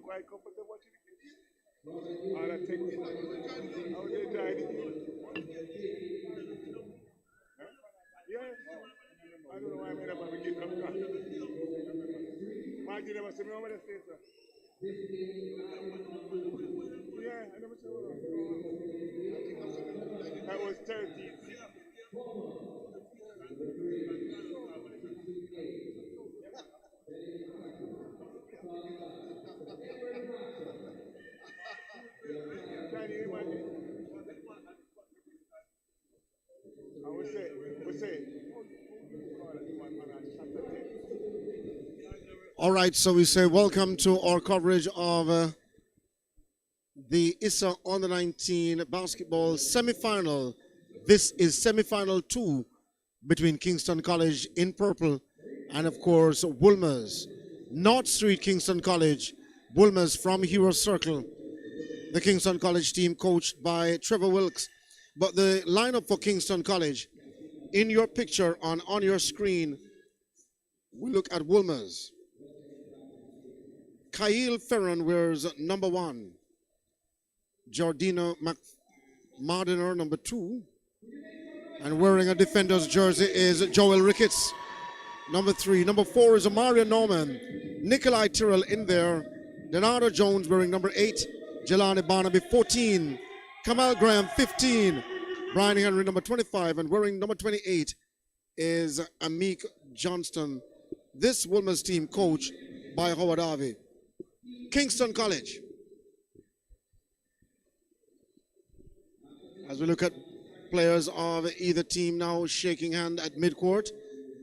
Quite comfortable watching it. All that technique. How they tried it. Yeah. I don't know why I made up a beginning of that. Margie never see me over the stage, sir. Yeah, I never saw her. That was 30. Can you imagine? I would say. All right, so we say welcome to our coverage of the Issa Under 19 basketball semi-final. This is semi-final 2 between Kingston College in purple and, of course, Wolmers. North Street Kingston College, Wolmers from Hero Circle. The Kingston College team coached by Trevor Wilkes. But the lineup for Kingston College, in your picture on your screen, we look at Wolmers. Kyle Ferron wears number 1. Jordina McMardiner, number 2. And wearing a defender's jersey is Joel Ricketts, number 3. Number 4 is Amaria Norman. Nikolai Tyrrell in there. Donato Jones wearing number 8. Jelani Barnaby, 14. Kamal Graham, 15. Brian Henry, number 25. And wearing number 28 is Amik Johnston. This Wolmers team coached by Howard Harvey. Kingston College. As we look at players of either team now shaking hand at midcourt.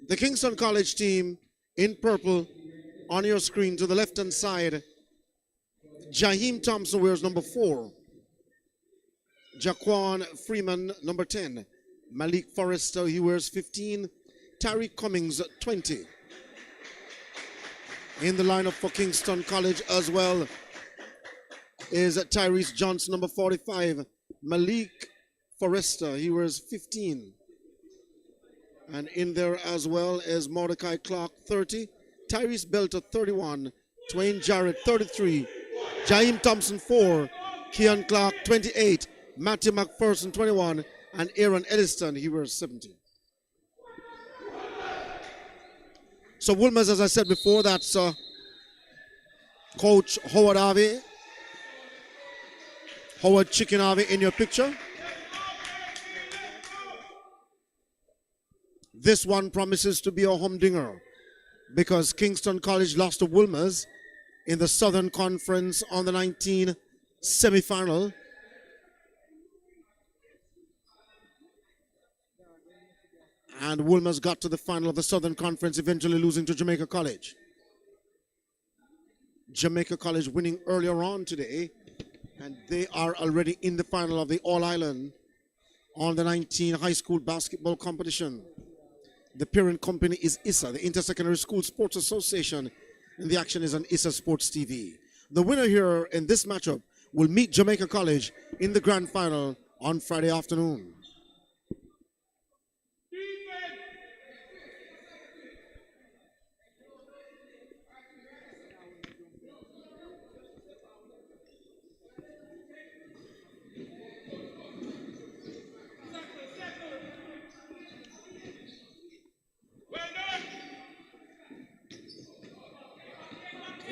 The Kingston College team in purple on your screen to the left-hand side. Jaheim Thompson wears number 4. Jaquan Freeman, number 10. Malik Forrester, he wears 15. Tariq Cummings, 20. In the lineup for Kingston College as well is Tyrese Johnson, number 45. Malik Forrester, he wears 15. And in there as well is Mordecai Clark, 30. Tyrese Belter, 31. Twain Jarrett, 33. Jaheim Thompson, 4. Keon Clark, 28. Matthew McPherson, 21. And Aaron Elliston, he wears 17. So Wolmers, as I said before, that's Coach Howard Harvey. Howard Chicken Harvey in your picture. This one promises to be a humdinger because Kingston College lost to Wolmers in the Southern Conference on the 19 semi-final. And Wolmers got to the final of the Southern Conference, eventually losing to Jamaica College. Jamaica College winning earlier on today, and they are already in the final of the All-Island on the 19 high school basketball competition. The parent company is Issa, the Intersecondary School Sports Association, and the action is on Issa Sports TV. The winner here in this matchup will meet Jamaica College in the grand final on Friday afternoon.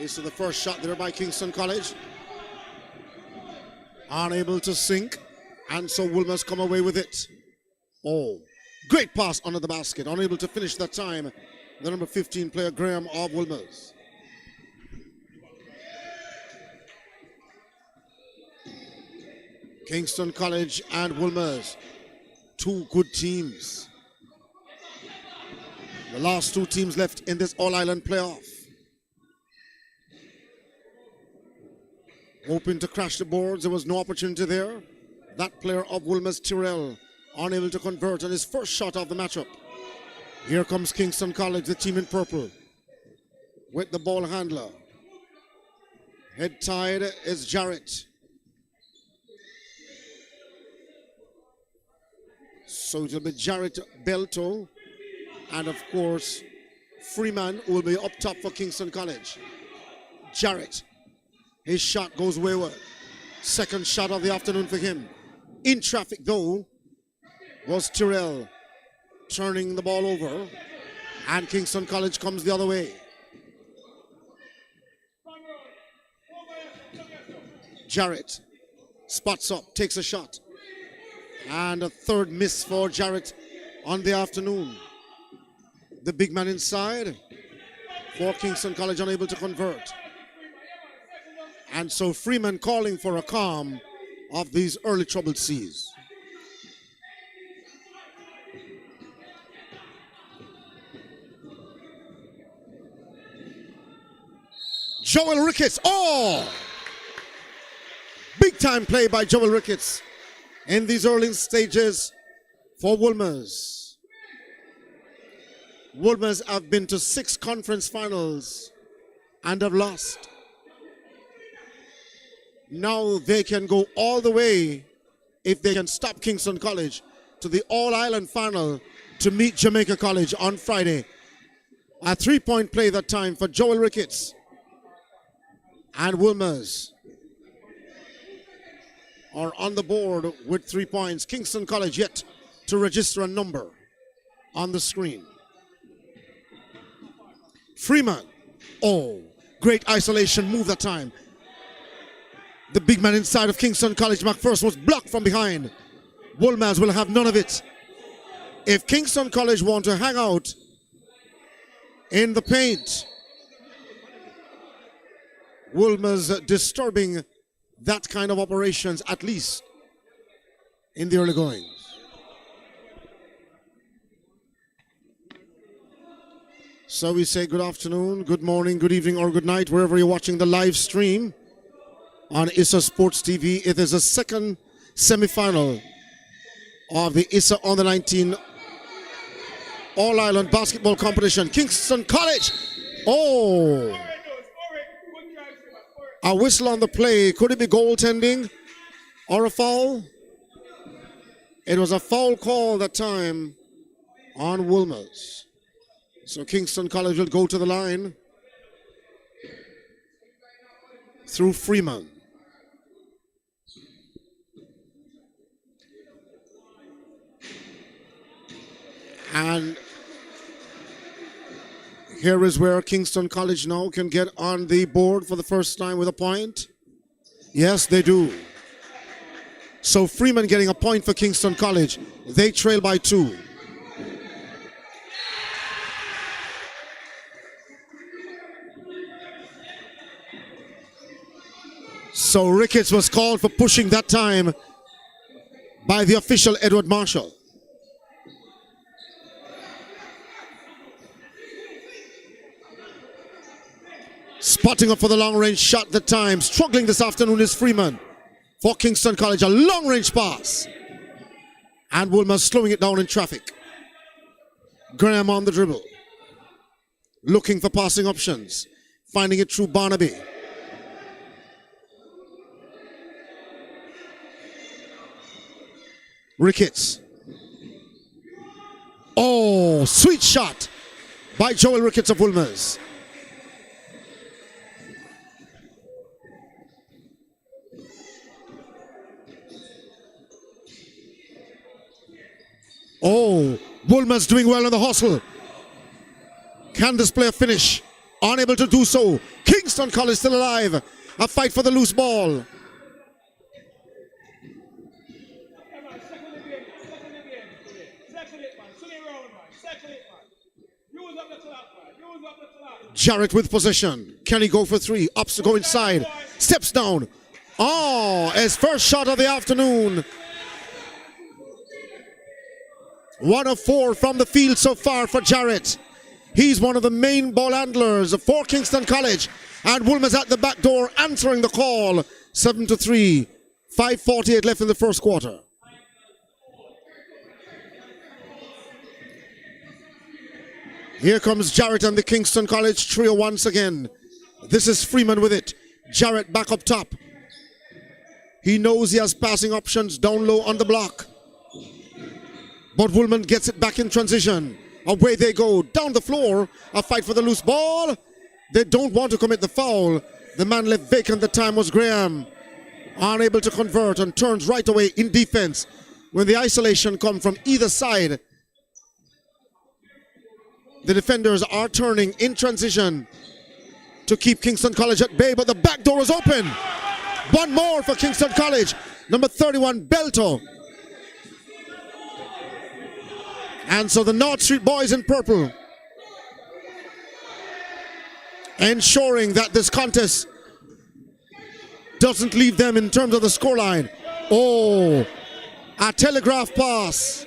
So the first shot there by Kingston College. Unable to sink. And so Wolmers come away with it. Oh, great pass under the basket. Unable to finish that time. The number 15 player, Graham of Wolmers. Kingston College and Wolmers, two good teams. The last two teams left in this All-Ireland playoff. Hoping to crash the boards, there was no opportunity there. That player of Wolmers, Tyrrell, unable to convert on his first shot of the matchup. Here comes Kingston College, the team in purple, with the ball handler. Head tied is Jarrett. So it'll be Jarrett Belto, and of course, Freeman will be up top for Kingston College. Jarrett, his shot goes wayward. Second shot of the afternoon for him. In traffic though was Tyrrell, turning the ball over, and Kingston College comes the other way. Jarrett spots up, takes a shot, and a third miss for Jarrett on the afternoon. The big man inside for Kingston College, unable to convert. And so Freeman calling for a calm of these early troubled seas. Joel Ricketts, big time play by Joel Ricketts in these early stages for Wolmers. Wolmers have been to 6 conference finals and have lost. Now they can go all the way, if they can stop Kingston College, to the All-Ireland final to meet Jamaica College on Friday. A 3-point play that time for Joel Ricketts and Wolmers are on the board with 3 points. Kingston College yet to register a number on the screen. Freeman, great isolation move that time. The big man inside of Kingston College, McPherson, was blocked from behind. Wolmers will have none of it. If Kingston College want to hang out in the paint, Wolmers disturbing that kind of operations, at least in the early goings. So we say good afternoon, good morning, good evening, or good night, wherever you're watching the live stream on Issa Sports TV. It is a second semi-final of the Issa U19 All-Ireland Basketball Competition. Kingston College, a whistle on the play. Could it be goaltending or a foul? It was a foul call that time on Wolmers. So Kingston College will go to the line through Freeman. And here is where Kingston College now can get on the board for the first time with a point. Yes, they do. So Freeman getting a point for Kingston College. They trail by 2. So Ricketts was called for pushing that time by the official Edward Marshall. Spotting up for the long-range shot that time. Struggling this afternoon is Freeman for Kingston College. A long-range pass. And Wolmers slowing it down in traffic. Graham on the dribble. Looking for passing options. Finding it through Barnaby. Ricketts. Sweet shot by Joel Ricketts of Wolmers. Wolmers doing well in the hustle. Can this player finish? Unable to do so. Kingston College still alive. A fight for the loose ball. Jarrett with possession. Can he go for 3? Ups to go inside. Steps down. Oh, his first shot of the afternoon. 1 of 4 from the field so far for Jarrett. He's one of the main ball handlers for Kingston College. And Wolmers at the back door answering the call. 7-3. 5:48 left in the first quarter. Here comes Jarrett and the Kingston College trio once again. This is Freeman with it. Jarrett back up top. He knows he has passing options down low on the block. But Woolman gets it back in transition. Away they go. Down the floor. A fight for the loose ball. They don't want to commit the foul. The man left vacant. The time was Graham. Unable to convert and turns right away in defense. When the isolation comes from either side, the defenders are turning in transition to keep Kingston College at bay, but the back door is open. One more for Kingston College. Number 31, Belto. And so the North Street boys in purple ensuring that this contest doesn't leave them in terms of the scoreline. Oh, a telegraph pass.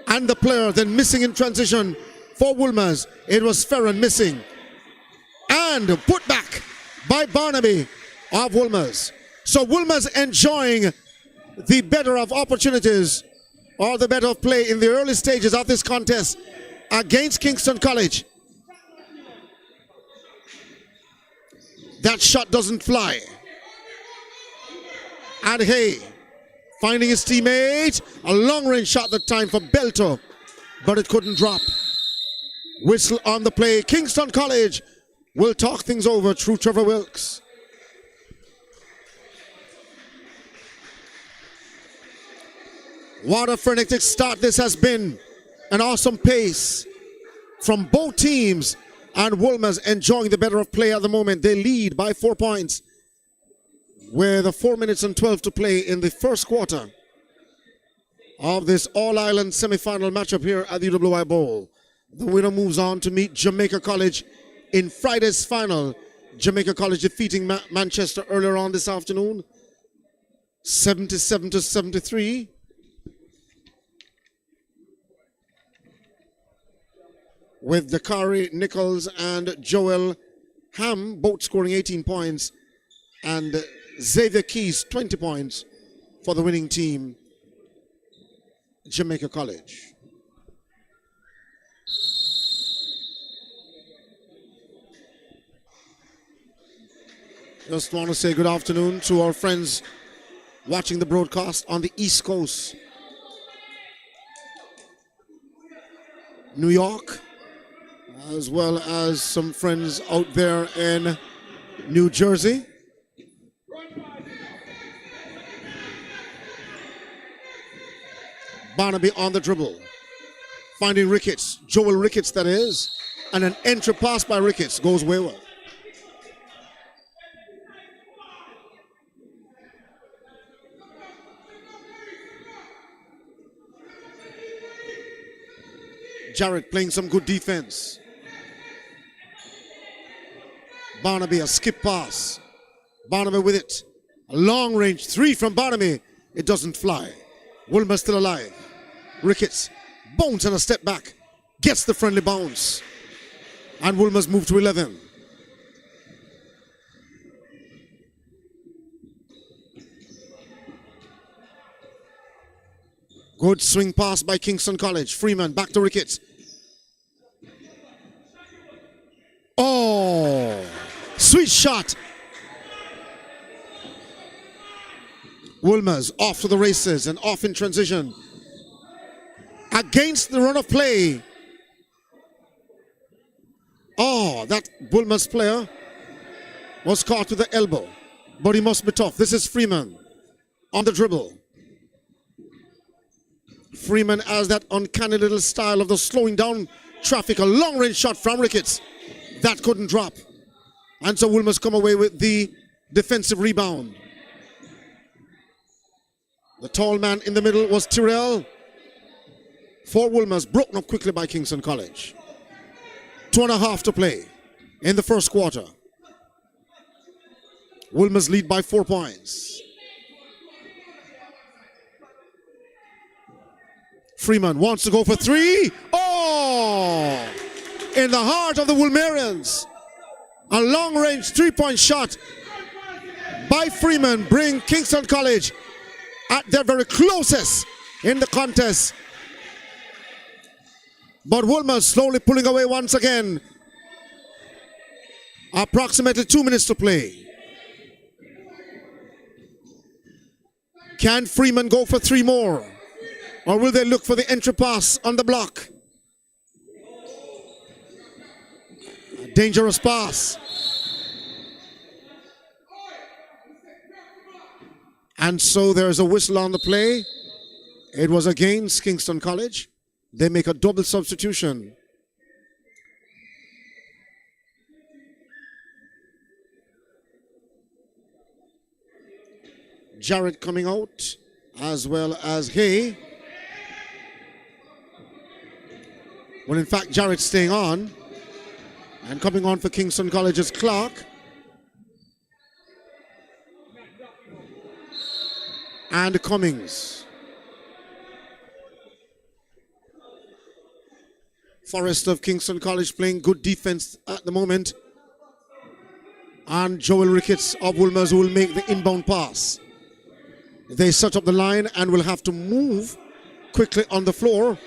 And the player then missing in transition for Wolmers. It was Ferron missing. And put back by Barnaby of Wolmers. So Wolmers enjoying the better of opportunities or the better of play in the early stages of this contest against Kingston College. That shot doesn't fly. And hey, finding his teammate, a long-range shot that time for Belto, but it couldn't drop. Whistle on the play. Kingston College will talk things over through Trevor Wilkes. What a frenetic start this has been. An awesome pace from both teams, and Wolmers enjoying the better of play at the moment. They lead by 4 points with 4 minutes and 12 to play in the first quarter of this All-Ireland semi-final matchup here at the UWI Bowl. The winner moves on to meet Jamaica College in Friday's final. Jamaica College defeating Manchester earlier on this afternoon, 77-73. With Dakari Nichols and Joel Ham both scoring 18 points, and Xavier Keys 20 points for the winning team, Jamaica College. Just want to say good afternoon to our friends watching the broadcast on the East Coast. New York, as well as some friends out there in New Jersey. Barnaby on the dribble, finding Ricketts, Joel Ricketts that is, and an entry pass by Ricketts goes wayward. Jarrett playing some good defense. Barnaby, a skip pass. Barnaby with it. A long range three from Barnaby. It doesn't fly. Wolmer still alive. Ricketts, bounce and a step back. Gets the friendly bounce. And Wolmer's moved to 11. Good swing pass by Kingston College. Freeman back to Ricketts. Oh, sweet shot. Wolmers off to the races and off in transition. Against the run of play. Oh, that Wolmers player was caught with the elbow, but he must be tough. This is Freeman on the dribble. Freeman has that uncanny little style of the slowing down traffic. A long-range shot from Ricketts. That couldn't drop. And so Wolmers come away with the defensive rebound. The tall man in the middle was Tyrrell. For Wolmers, broken up quickly by Kingston College. 2.5 to play in the first quarter. Wolmers lead by 4 points. Freeman wants to go for 3. Oh! In the heart of the Wolmerians. A long-range 3-point shot by Freeman bring Kingston College at their very closest in the contest. But Wolmers slowly pulling away once again. Approximately 2 minutes to play. Can Freeman go for 3 more? Or will they look for the entry pass on the block? A dangerous pass. And so there's a whistle on the play. It was against Kingston College. They make a double substitution. Jarrett coming out, as well as Hay. Well, in fact, Jarrett staying on. And coming on for Kingston College is Clark. And Cummings. Forrest of Kingston College playing good defense at the moment. And Joel Ricketts of Wolmers will make the inbound pass. They set up the line and will have to move quickly on the floor.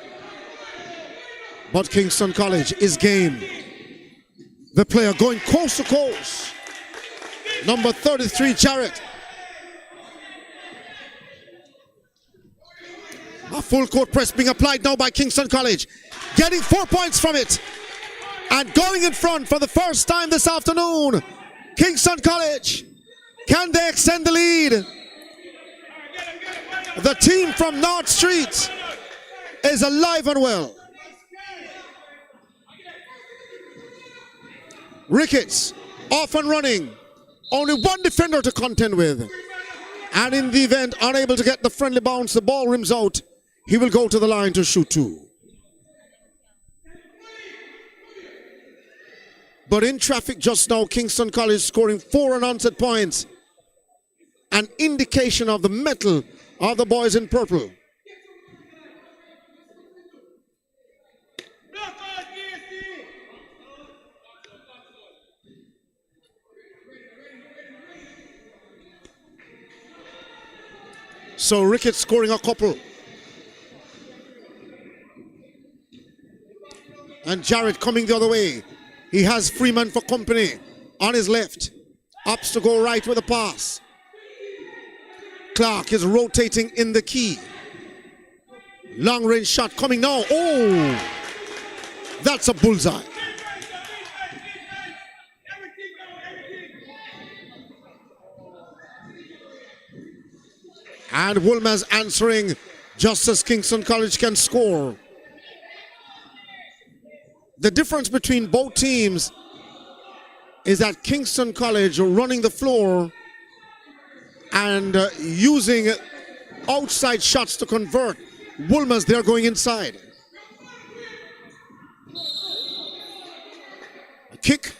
But Kingston College is game. The player going coast to coast. Number 33, Jarrett. A full court press being applied now by Kingston College. Getting 4 points from it. And going in front for the first time this afternoon. Kingston College. Can they extend the lead? The team from North Street is alive and well. Ricketts off and running. Only one defender to contend with. And in the event, unable to get the friendly bounce, the ball rims out. He will go to the line to shoot 2. But in traffic just now, Kingston College scoring 4 unanswered points. An indication of the mettle of the boys in purple. So Ricketts scoring a couple. And Jarrett coming the other way. He has Freeman for company on his left. Ups to go right with a pass. Clark is rotating in the key. Long range shot coming now. Oh, that's a bullseye. And Wolmers answering just as Kingston College can score. The difference between both teams is that Kingston College are running the floor and using outside shots to convert. Wolmers, they're going inside. A kick.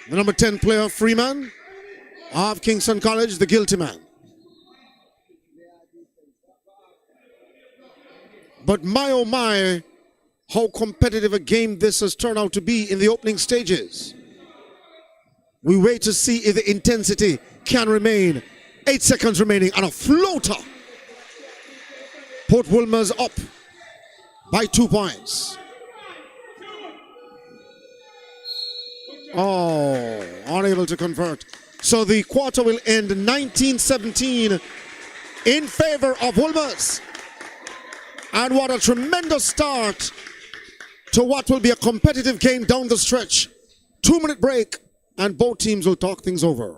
The number 10 player, Freeman, of Kingston College, the guilty man. But my oh my, how competitive a game this has turned out to be in the opening stages. We wait to see if the intensity can remain. 8 seconds remaining and a floater. Put Wolmers up by 2 points. Oh, unable to convert. So the quarter will end 19-17 in favor of Wolmers. And what a tremendous start to what will be a competitive game down the stretch. 2-minute break and both teams will talk things over.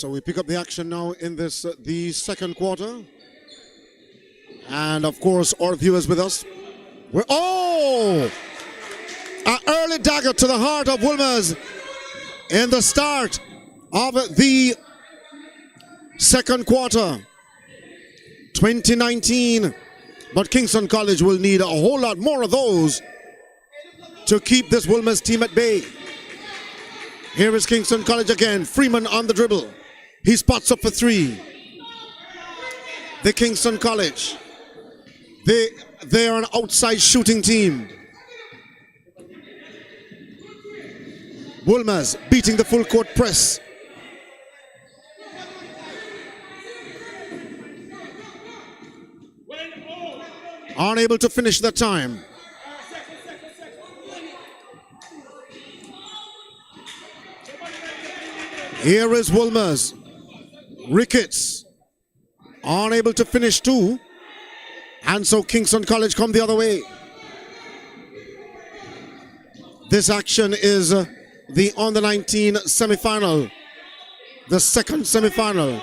So we pick up the action now in this the second quarter. And of course, our viewers with us. An early dagger to the heart of Wolmers in the start of the second quarter. 2019. But Kingston College will need a whole lot more of those to keep this Wolmers team at bay. Here is Kingston College again. Freeman on the dribble. He spots up for three. The Kingston College. They are an outside shooting team. Wolmers beating the full court press. Unable to finish the time. Here is Wolmers. Ricketts. Unable to finish two. And so Kingston College come the other way. This action is the under-19 semi-final. The second semi-final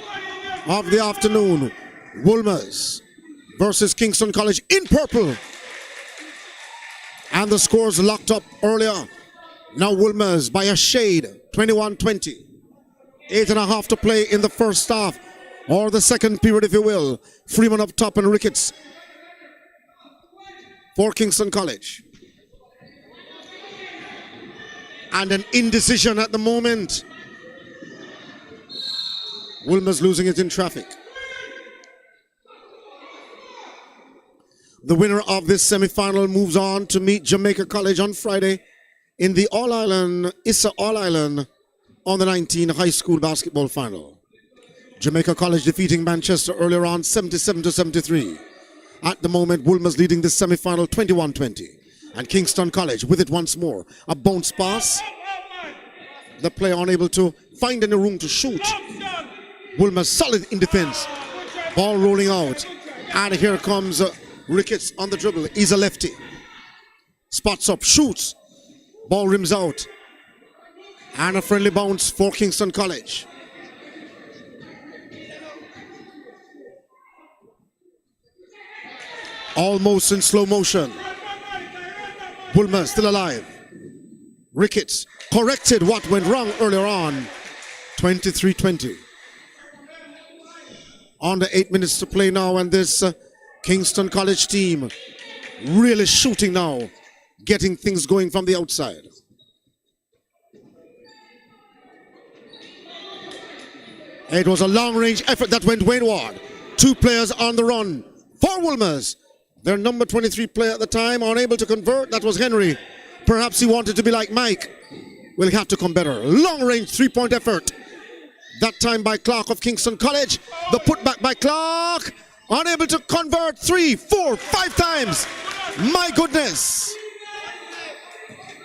of the afternoon. Wolmers versus Kingston College in purple. And the scores locked up earlier. Now Wolmers by a shade, 21-20. 8.5 to play in the first half, or the second period if you will. Freeman up top and Ricketts for Kingston College. And an indecision at the moment. Wolmers losing it in traffic. The winner of this semi-final moves on to meet Jamaica College on Friday in the All-Ireland, Issa All-Ireland under-19 high school basketball final. Jamaica College defeating Manchester earlier on 77-73. At the moment, Wolmers leading this semi-final 21-20. And Kingston College with it once more. A bounce pass. The player unable to find any room to shoot. Wolmers solid in defense. Ball rolling out. And here comes Ricketts on the dribble. He's a lefty. Spots up, shoots. Ball rims out. And a friendly bounce for Kingston College. Almost in slow motion. Wolmers still alive. Ricketts corrected what went wrong earlier on. 23-20. Under 8 minutes to play now, and this Kingston College team really shooting now, getting things going from the outside. It was a long-range effort that went wayward. Two players on the run for Wolmers. Their number 23 player at the time, unable to convert. That was Henry. Perhaps he wanted to be like Mike. Will have to come better. Long-range three-point effort. That time by Clark of Kingston College. The putback by Clark. Unable to convert 3, 4, 5 times. My goodness.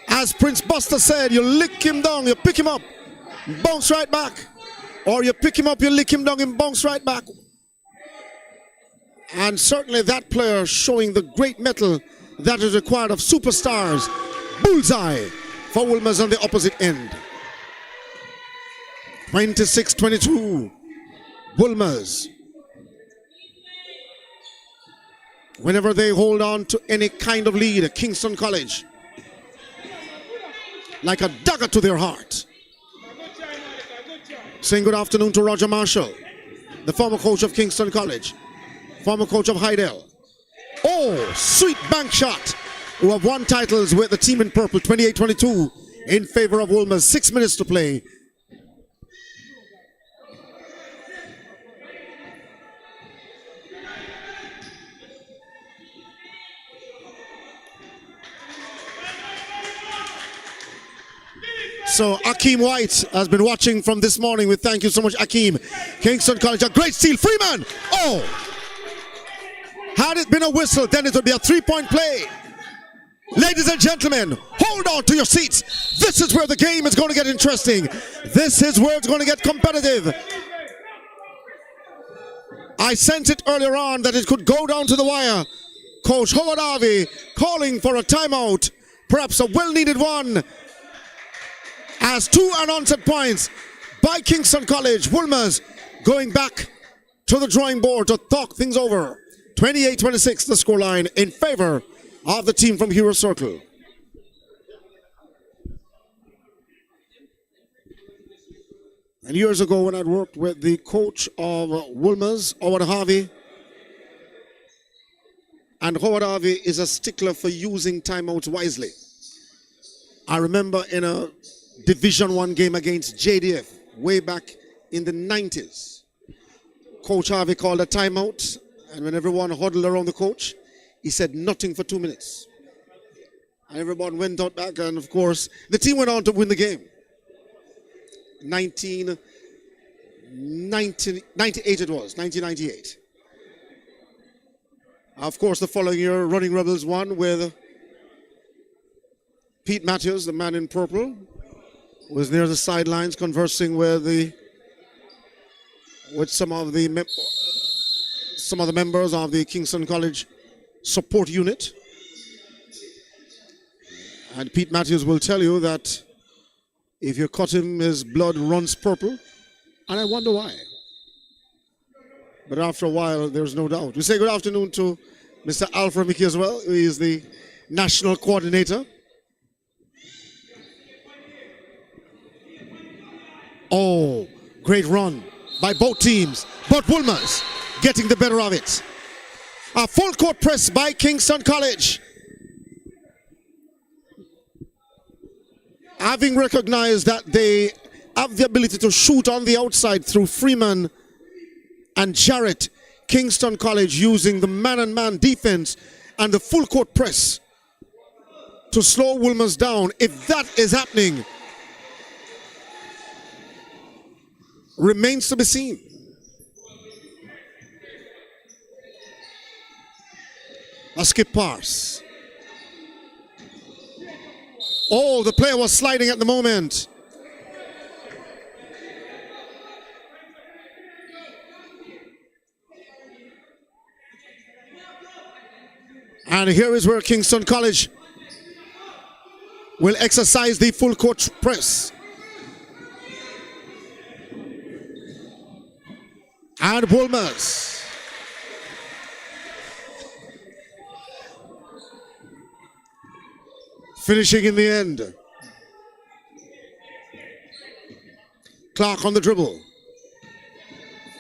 As Prince Buster said, you lick him down, you pick him up, bounce right back. Or you pick him up, you lick him down and bounce right back. And certainly that player showing the great mettle that is required of superstars. Bullseye for Wolmers on the opposite end. 26-22. Wolmers. Whenever they hold on to any kind of lead, Kingston College, like a dagger to their heart. Saying good afternoon to Roger Marshall, the former coach of Kingston College, former coach of Hydel. Oh, sweet bank shot. Who have won titles with the team in purple, 28-22 in favor of Wolmers. 6 minutes to play. So Akeem White has been watching from this morning. We thank you so much, Akeem. Kingston College, a great steal. Freeman! Oh! Had it been a whistle, then it would be a three-point play. Ladies and gentlemen, hold on to your seats. This is where the game is going to get interesting. This is where it's going to get competitive. I sensed it earlier on that it could go down to the wire. Coach Howard Harvey calling for a timeout. Perhaps a well-needed one. As two unanswered points. by Kingston College. Wolmers going back to the drawing board to talk things over. 28-26 the scoreline in favor of the team from Hero Circle. And years ago when I'd worked with the coach of Wolmers, Howard Harvey, and Howard Harvey is a stickler for using timeouts wisely. I remember in a Division 1 game against JDF way back in the 90s, Coach Harvey called a timeout, and when everyone huddled around the coach, he said nothing for 2 minutes. And everyone went out back, and of course, the team went on to win the game. 1998 it was, 1998. Of course, the following year, Running Rebels won with Pete Matthews, the man in purple, was near the sidelines conversing with some of the members of the Kingston College support unit. And Pete Matthews will tell you that if you cut him, his blood runs purple. And I wonder why. But after a while, there's no doubt. We say good afternoon to Mr. Alfred Mickey as well, who is the national coordinator. Oh, great run by both teams. But Wolmers getting the better of it. A full court press by Kingston College. Having recognized that they have the ability to shoot on the outside through Freeman and Jarrett, Kingston College using the man-on-man defense and the full court press to slow Wolmers down. If that is happening, remains to be seen. A skip pass. Oh, the player was sliding at the moment. And here is where Kingston College will exercise the full court press. And Wolmers finishing in the end. Clark on the dribble.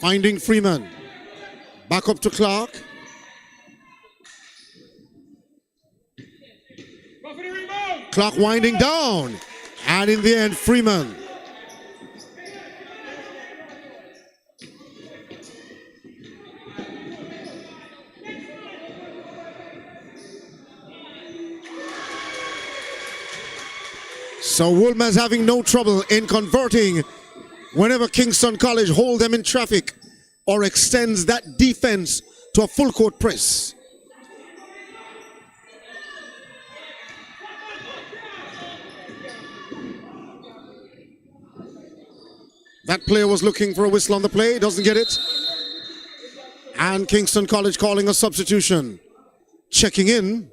Finding Freeman. Back up to Clark. Clark winding down. And in the end, Freeman. So Wolmers having no trouble in converting whenever Kingston College hold them in traffic or extends that defense to a full court press. That player was looking for a whistle on the play, doesn't get it. And Kingston College calling a substitution. Checking in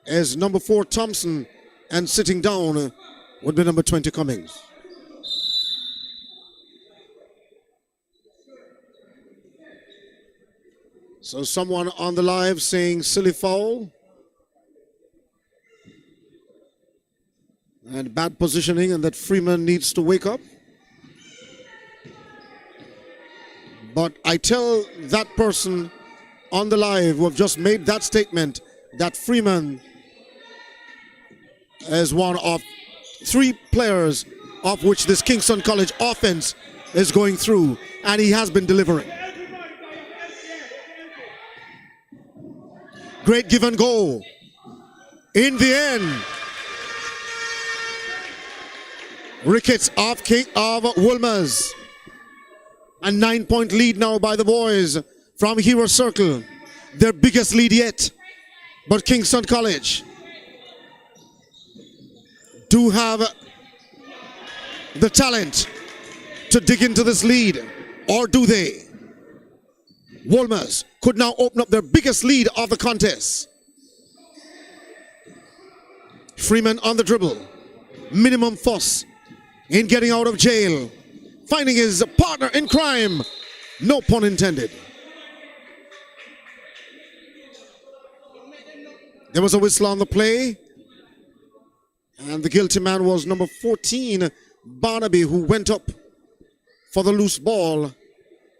is number 4 Thompson, and sitting down would be number 20 Cummings. So someone on the live saying silly foul and bad positioning, and that Freeman needs to wake up. But I tell that person on the live who have just made that statement that Freeman is one of 3 players of which this Kingston College offense is going through, and he has been delivering. Great give and go. In the end, Ricketts of Wolmers. A 9-point lead now by the boys from Hero Circle. Their biggest lead yet. But Kingston College do have the talent to dig into this lead. Or do they? Wolmers could now open up their biggest lead of the contest. Freeman on the dribble. minimum fuss in getting out of jail, finding his partner in crime. No pun intended. There was a whistle on the play, and the guilty man was number 14, Barnaby, who went up for the loose ball,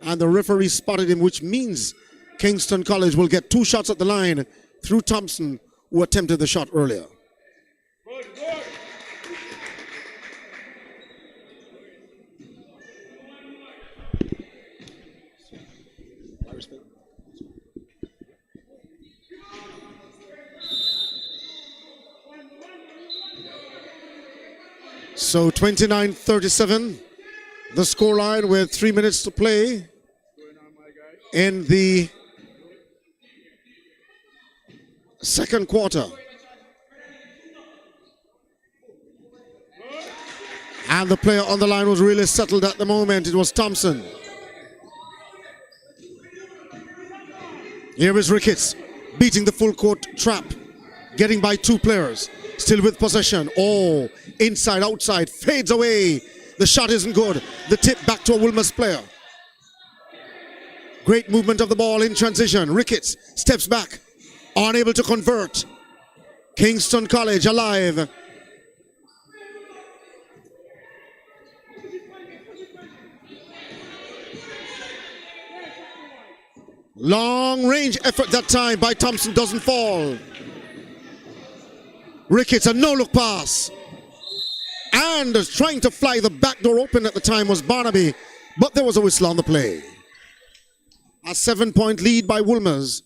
and the referee spotted him, which means Kingston College will get 2 shots at the line through Thompson, who attempted the shot earlier. So 29-37, the scoreline with 3 minutes to play in the second quarter. And the player on the line was really settled at the moment. It was Thompson. Here is Ricketts beating the full court trap, getting by 2 players, still with possession. Oh, inside, outside, fades away. The shot isn't good. The tip back to a Wolmers player. Great movement of the ball in transition. Ricketts steps back, unable to convert. Kingston College alive. Long range effort that time by Thompson, doesn't fall. Ricketts, a no-look pass. And trying to fly the back door open at the time was Barnaby, but there was a whistle on the play. A 7-point lead by Wolmers.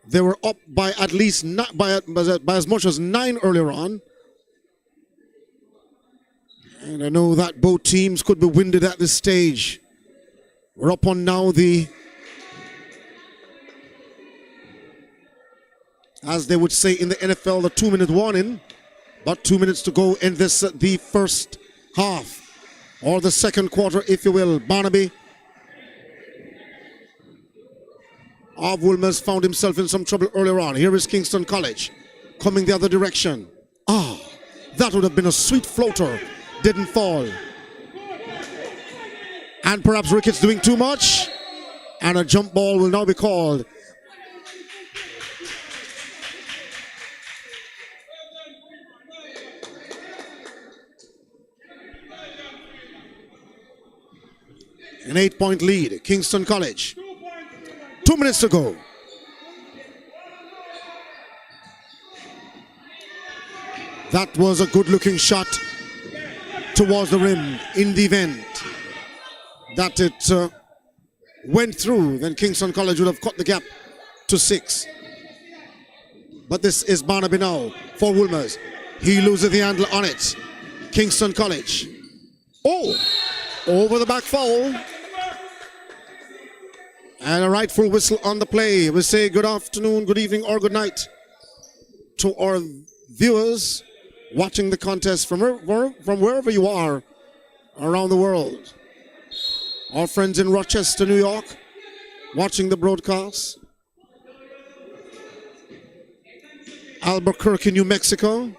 They were up by at least by as much as 9 earlier on. And I know that both teams could be winded at this stage. We're up on now the, as they would say in the NFL, the 2-minute warning. But 2 minutes to go in this, the first half, or the second quarter, if you will. Barnaby of Wolmers found himself in some trouble earlier on. Here is Kingston College coming the other direction. Ah, that would have been a sweet floater. Didn't fall. And perhaps Ricketts doing too much. And a jump ball will now be called. An 8-point lead, Kingston College. 2 minutes to go. That was a good-looking shot towards the rim. In the event that it went through, then Kingston College would have cut the gap to 6. But this is Barnaby now for Wolmers. He loses the handle on it. Kingston College. Oh, over the back foul. And a rightful whistle on the play. We say good afternoon, good evening, or good night to our viewers watching the contest from wherever you are around the world. Our friends in Rochester, New York, watching the broadcast. Albuquerque, New Mexico.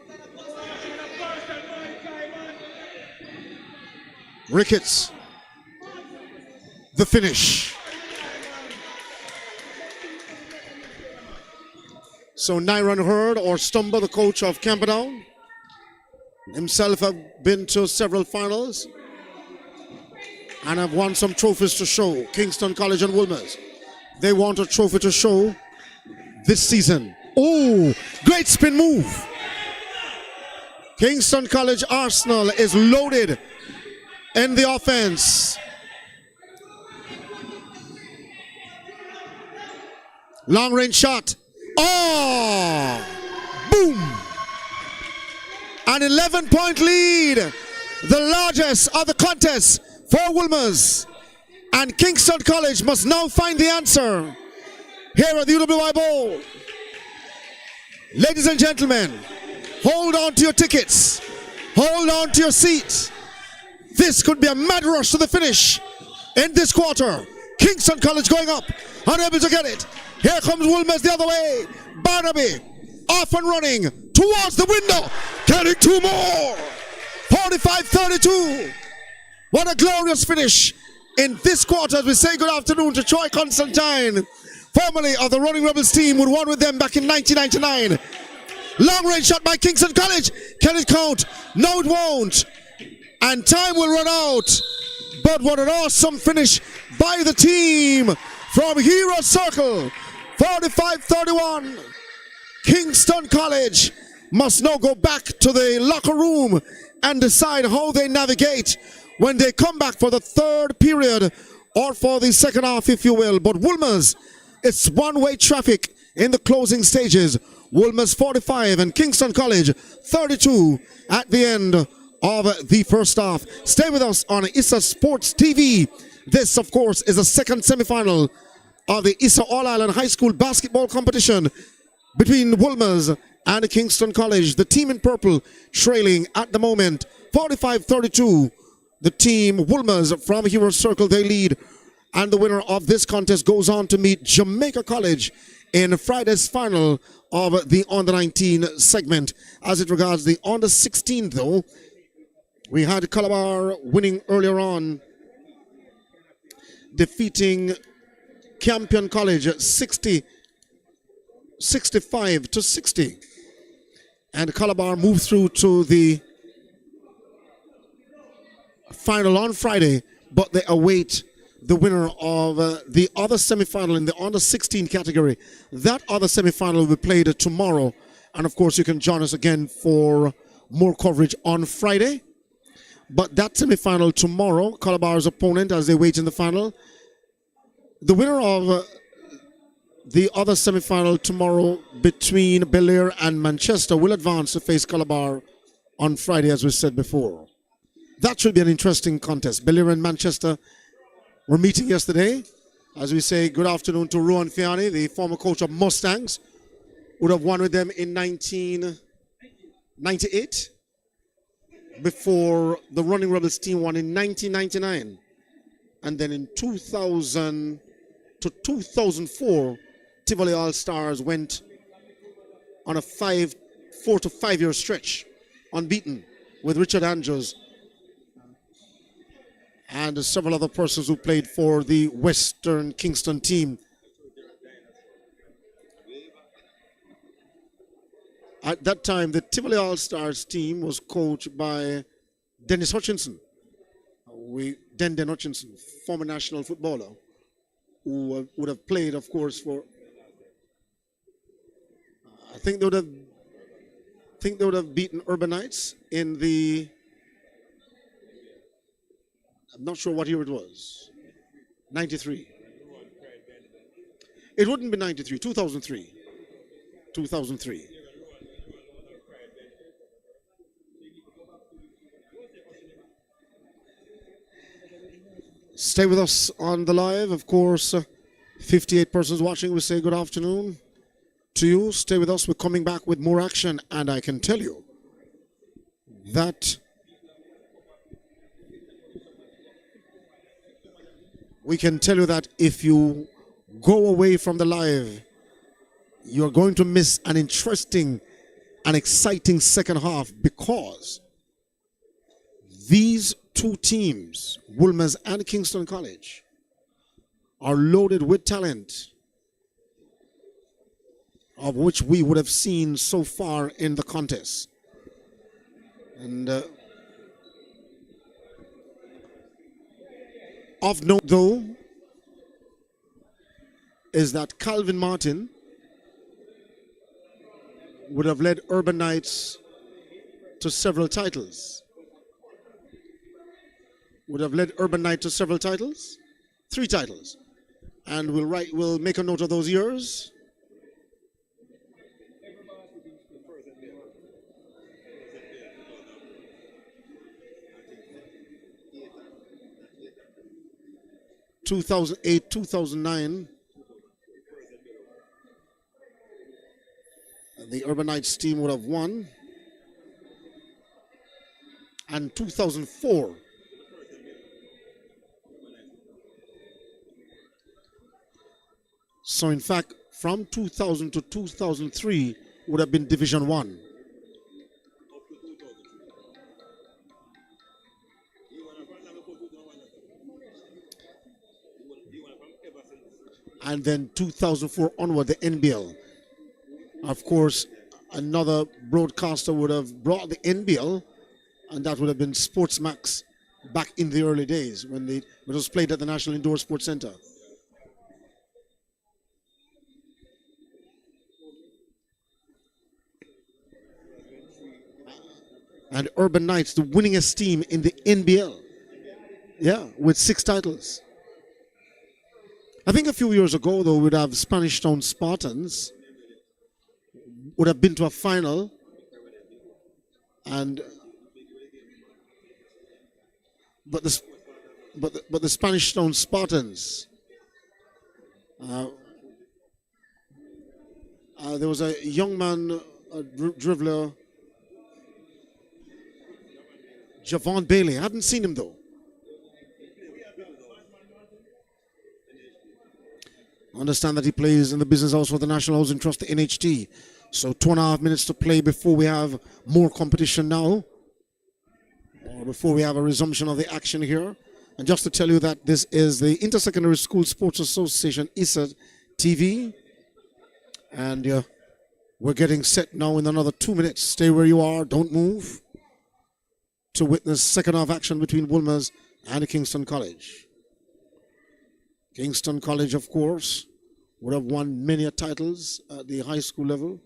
Ricketts. The finish. So Nyron Hurd, or Stumba, the coach of Camperdown, himself have been to several finals and have won some trophies to show. Kingston College and Wolmers, they want a trophy to show this season. Oh, great spin move. Kingston College Arsenal is loaded in the offense. Long range shot. Oh, boom. An 11-point lead, the largest of the contest for Wolmers. And Kingston College must now find the answer here at the UWI Bowl. Ladies and gentlemen, hold on to your tickets. Hold on to your seats. This could be a mad rush to the finish in this quarter. Kingston College going up, unable to get it. Here comes Wolmers the other way. Barnaby off and running. towards the window, getting two more. 45-32. What a glorious finish in this quarter as we say good afternoon to Troy Constantine, formerly of the Running Rebels team, who won with them back in 1999. Long range shot by Kingston College. Can it count? No, it won't. And time will run out. But what an awesome finish by the team from Hero Circle. 45-31. Kingston College must now go back to the locker room and decide how they navigate when they come back for the third period or for the second half, if you will. But Wolmers, it's one-way traffic in the closing stages. Wolmers 45 and Kingston College 32 at the end of the first half. Stay with us on Issa Sports TV. This, of course, is the second semi-final of the Issa All-Ireland High School basketball competition between Wolmers and Kingston College. The team in purple trailing at the moment 45-32. The team Wolmers from Hero Circle, they lead. And the winner of this contest goes on to meet Jamaica College in Friday's final of the Under-19 segment. As it regards the Under-16, though, we had Calabar winning earlier on, defeating Campion College 65-60. And Calabar moved through to the final on Friday, but they await the winner of the other semi-final in the Under-16 category. That other semi-final will be played tomorrow. And of course, you can join us again for more coverage on Friday. But that semi-final tomorrow, Calabar's opponent as they wait in the final. The winner of the other semi-final tomorrow between Bel-Air and Manchester will advance to face Calabar on Friday, as we said before. That should be an interesting contest. Bel-Air and Manchester were meeting yesterday. As we say, good afternoon to Rowan Fiani, the former coach of Mustangs, would have won with them in 1998, before the Running Rebels team won in 1999. And then in 2000 to 2004, Tivoli All-Stars went on a 4 to 5 year stretch, unbeaten, with Richard Andrews and several other persons who played for the Western Kingston team. At that time, the Tivoli All-Stars team was coached by Dennis Hutchinson. Den Hutchinson, former national footballer, who would have played, of course, for... I think they would have beaten Urbanites in the... I'm not sure what year it was. 93. It wouldn't be 93, 2003. 2003. Stay with us on the live. Of course, 58 persons watching. We say good afternoon to you. Stay with us. We're coming back with more action. And I can tell you that if you go away from the live, you're going to miss an interesting and exciting second half, because these two teams, Wolmers and Kingston College, are loaded with talent, of which we would have seen so far in the contest. And of note, though, is that Calvin Martin would have led Urban Knights to several titles. Would have led Urban Knight to several titles, 3 titles, and we'll make a note of those years. (2008, 2009). The Urban Knights team would have won, and 2004. So in fact, from 2000 to 2003 would have been Division 1. and then 2004 onward, the NBL. Of course, another broadcaster would have brought the NBL, and that would have been Sportsmax back in the early days when it was played at the National Indoor Sports Center. And Urban Knights, the winningest team in the NBL. Yeah, with 6 titles. I think a few years ago, though, we'd have Spanish Town Spartans would have been to a final, and but the Spanish Town Spartans, there was a young man, a dribbler, Javon Bailey. I haven't seen him though. I understand that he plays in the business house for the National Housing Trust, the NHT. So 2.5 minutes to play before we have more competition now, or before we have a resumption of the action here. And just to tell you that this is the Intersecondary School Sports Association, Issa TV. And we're getting set now in another 2 minutes. Stay where you are, don't move, to witness second half action between Wolmers and Kingston College. Kingston College, of course, would have won many titles at the high school level.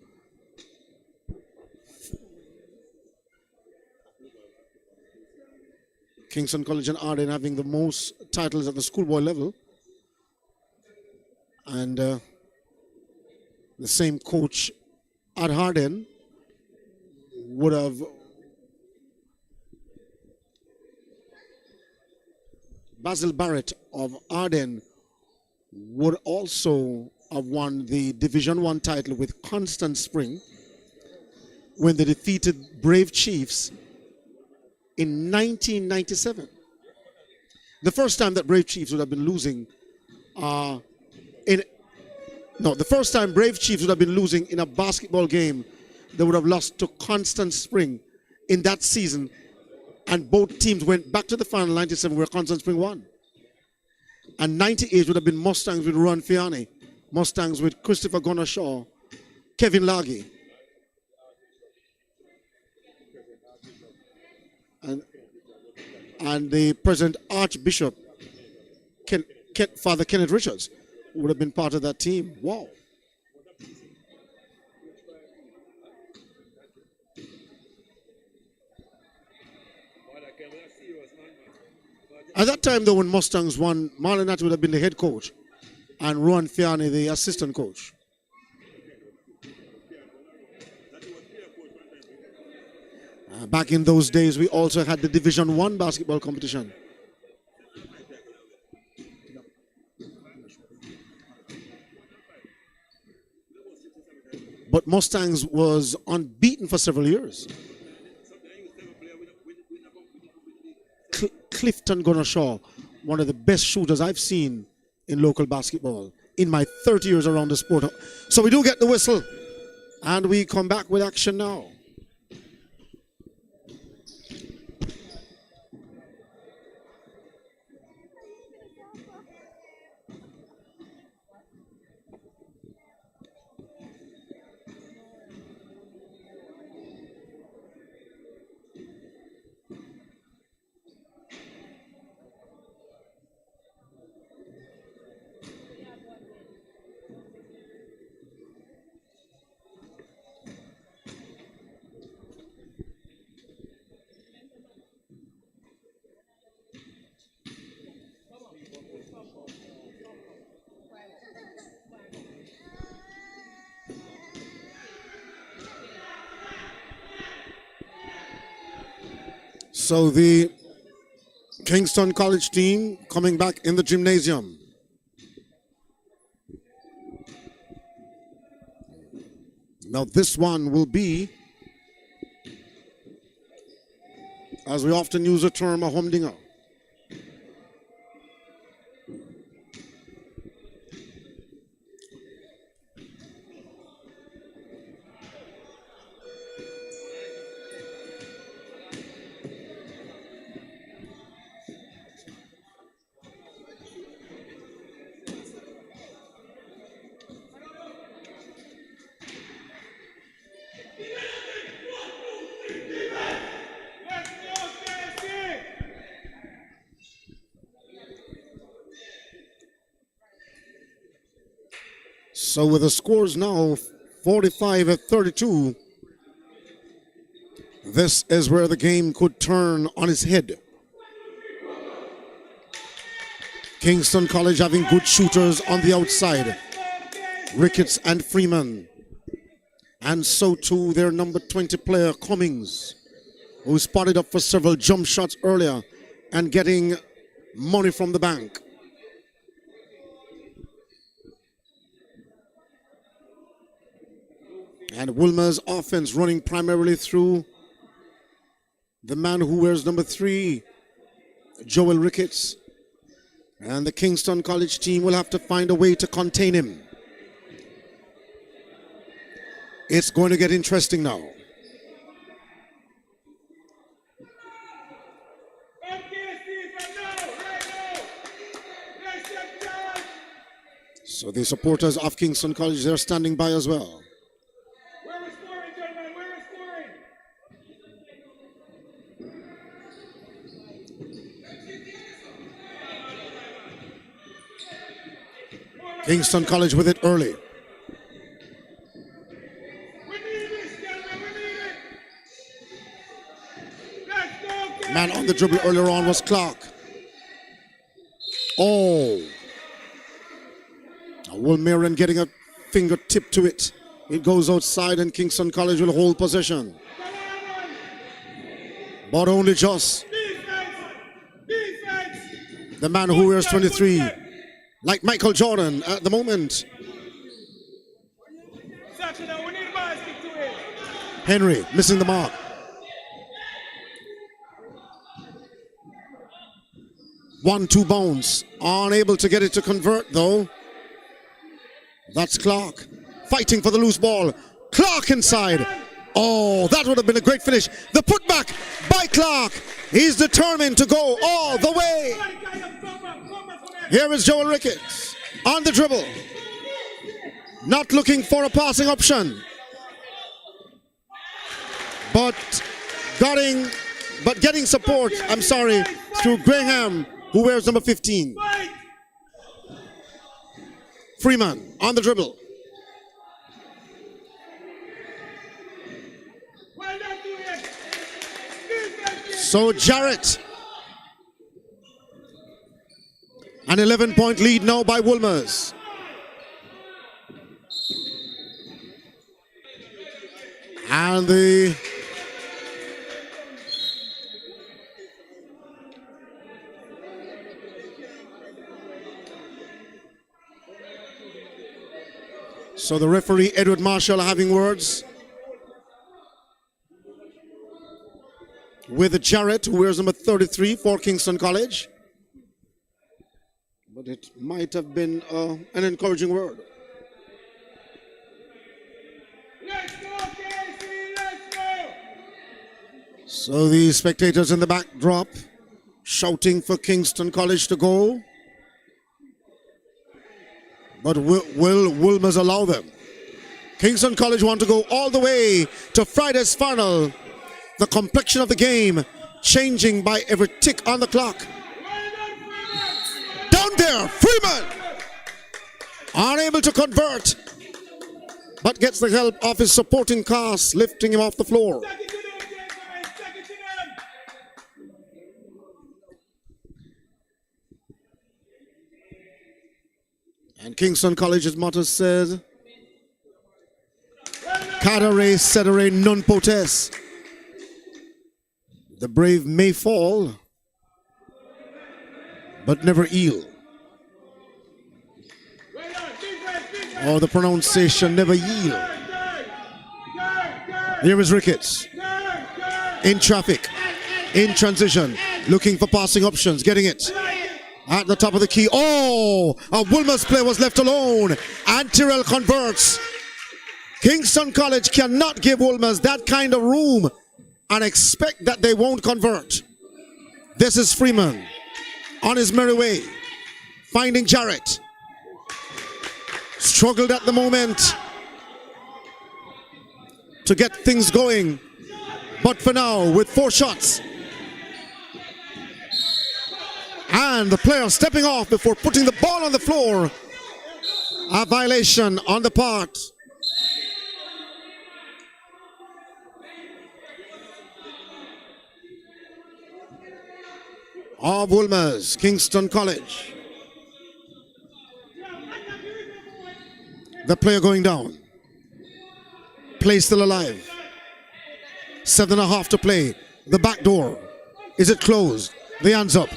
Kingston College and Arden having the most titles at the schoolboy level. And the same coach at Arden would have Basil Barrett of Arden would also have won the Division 1 title with Constant Spring when they defeated Brave Chiefs in 1997. The first time that Brave Chiefs would have been losing the first time Brave Chiefs would have been losing in a basketball game, they would have lost to Constant Spring in that season, and both teams went back to the final 97 where Constant Spring won. And 98 would have been Mustangs with Ron Fiani, Mustangs with Christopher Gunnar Shaw, Kevin Laggy. And the present Archbishop, Father Kenneth Richards, would have been part of that team. Wow. At that time, though, when Mustangs won, Marlon Natt would have been the head coach and Ron Fiani the assistant coach. Back in those days, we also had the Division 1 basketball competition. But Mustangs was unbeaten for several years. Clifton Gunnar Shaw, one of the best shooters I've seen in local basketball in my 30 years around the sport. So we do get the whistle, and we come back with action now. So the Kingston College team coming back in the gymnasium. Now this one will be, as we often use the term, a humdinger. So with the scores now 45-32, this is where the game could turn on its head. Kingston College having good shooters on the outside, Ricketts and Freeman. And so too their number 20 player, Cummings, who spotted up for several jump shots earlier and getting money from the bank. And Wolmers' offense running primarily through the man who wears number 3, Joel Ricketts. And the Kingston College team will have to find a way to contain him. It's going to get interesting now. So the supporters of Kingston College, they're standing by as well. Where was scoring, gentlemen? Where was scoring? Kingston College with it early. Man on the dribble earlier on was Clark. Oh. Wolmers getting a fingertip to it. It goes outside and Kingston College will hold possession. But only just. The man who wears 23, like Michael Jordan at the moment. Henry missing the mark. One-two bounce. Unable to get it to convert though. That's Clark fighting for the loose ball. Clark inside. Oh, that would have been a great finish. The putback by Clark. He's determined to go all the way. Here is Joel Ricketts on the dribble. Not looking for a passing option. But getting support, I'm sorry, through Graham, who wears number 15. Freeman on the dribble. So Jarrett. An 11-point lead now by Wolmers. And so the referee, Edward Marshall, having words with Jarrett, who wears number 33 for Kingston College. But it might have been an encouraging word. Let's go, Casey, let's go! So the spectators in the backdrop shouting for Kingston College to go. But will Wolmers allow them? Kingston College want to go all the way to Friday's final. The complexion of the game changing by every tick on the clock. Down there, Freeman! Unable to convert, but gets the help of his supporting cast, lifting him off the floor. And Kingston College's motto says, Cadere cedere non potest. The brave may fall, but never yield. Or the pronunciation, never yield. Here is Ricketts. In traffic, in transition, looking for passing options, getting it. At the top of the key. Oh, a Wolmers player was left alone. And Tyrrell converts. Kingston College cannot give Wolmers that kind of room and expect that they won't convert. This is Freeman on his merry way, finding Jarrett. Struggled at the moment to get things going, but for now, with 4 shots. And the player stepping off before putting the ball on the floor. A violation on the part of Wolmers, Kingston College. The player going down. Play still alive. 7.5 to play. The back door. Is it closed? The hands up.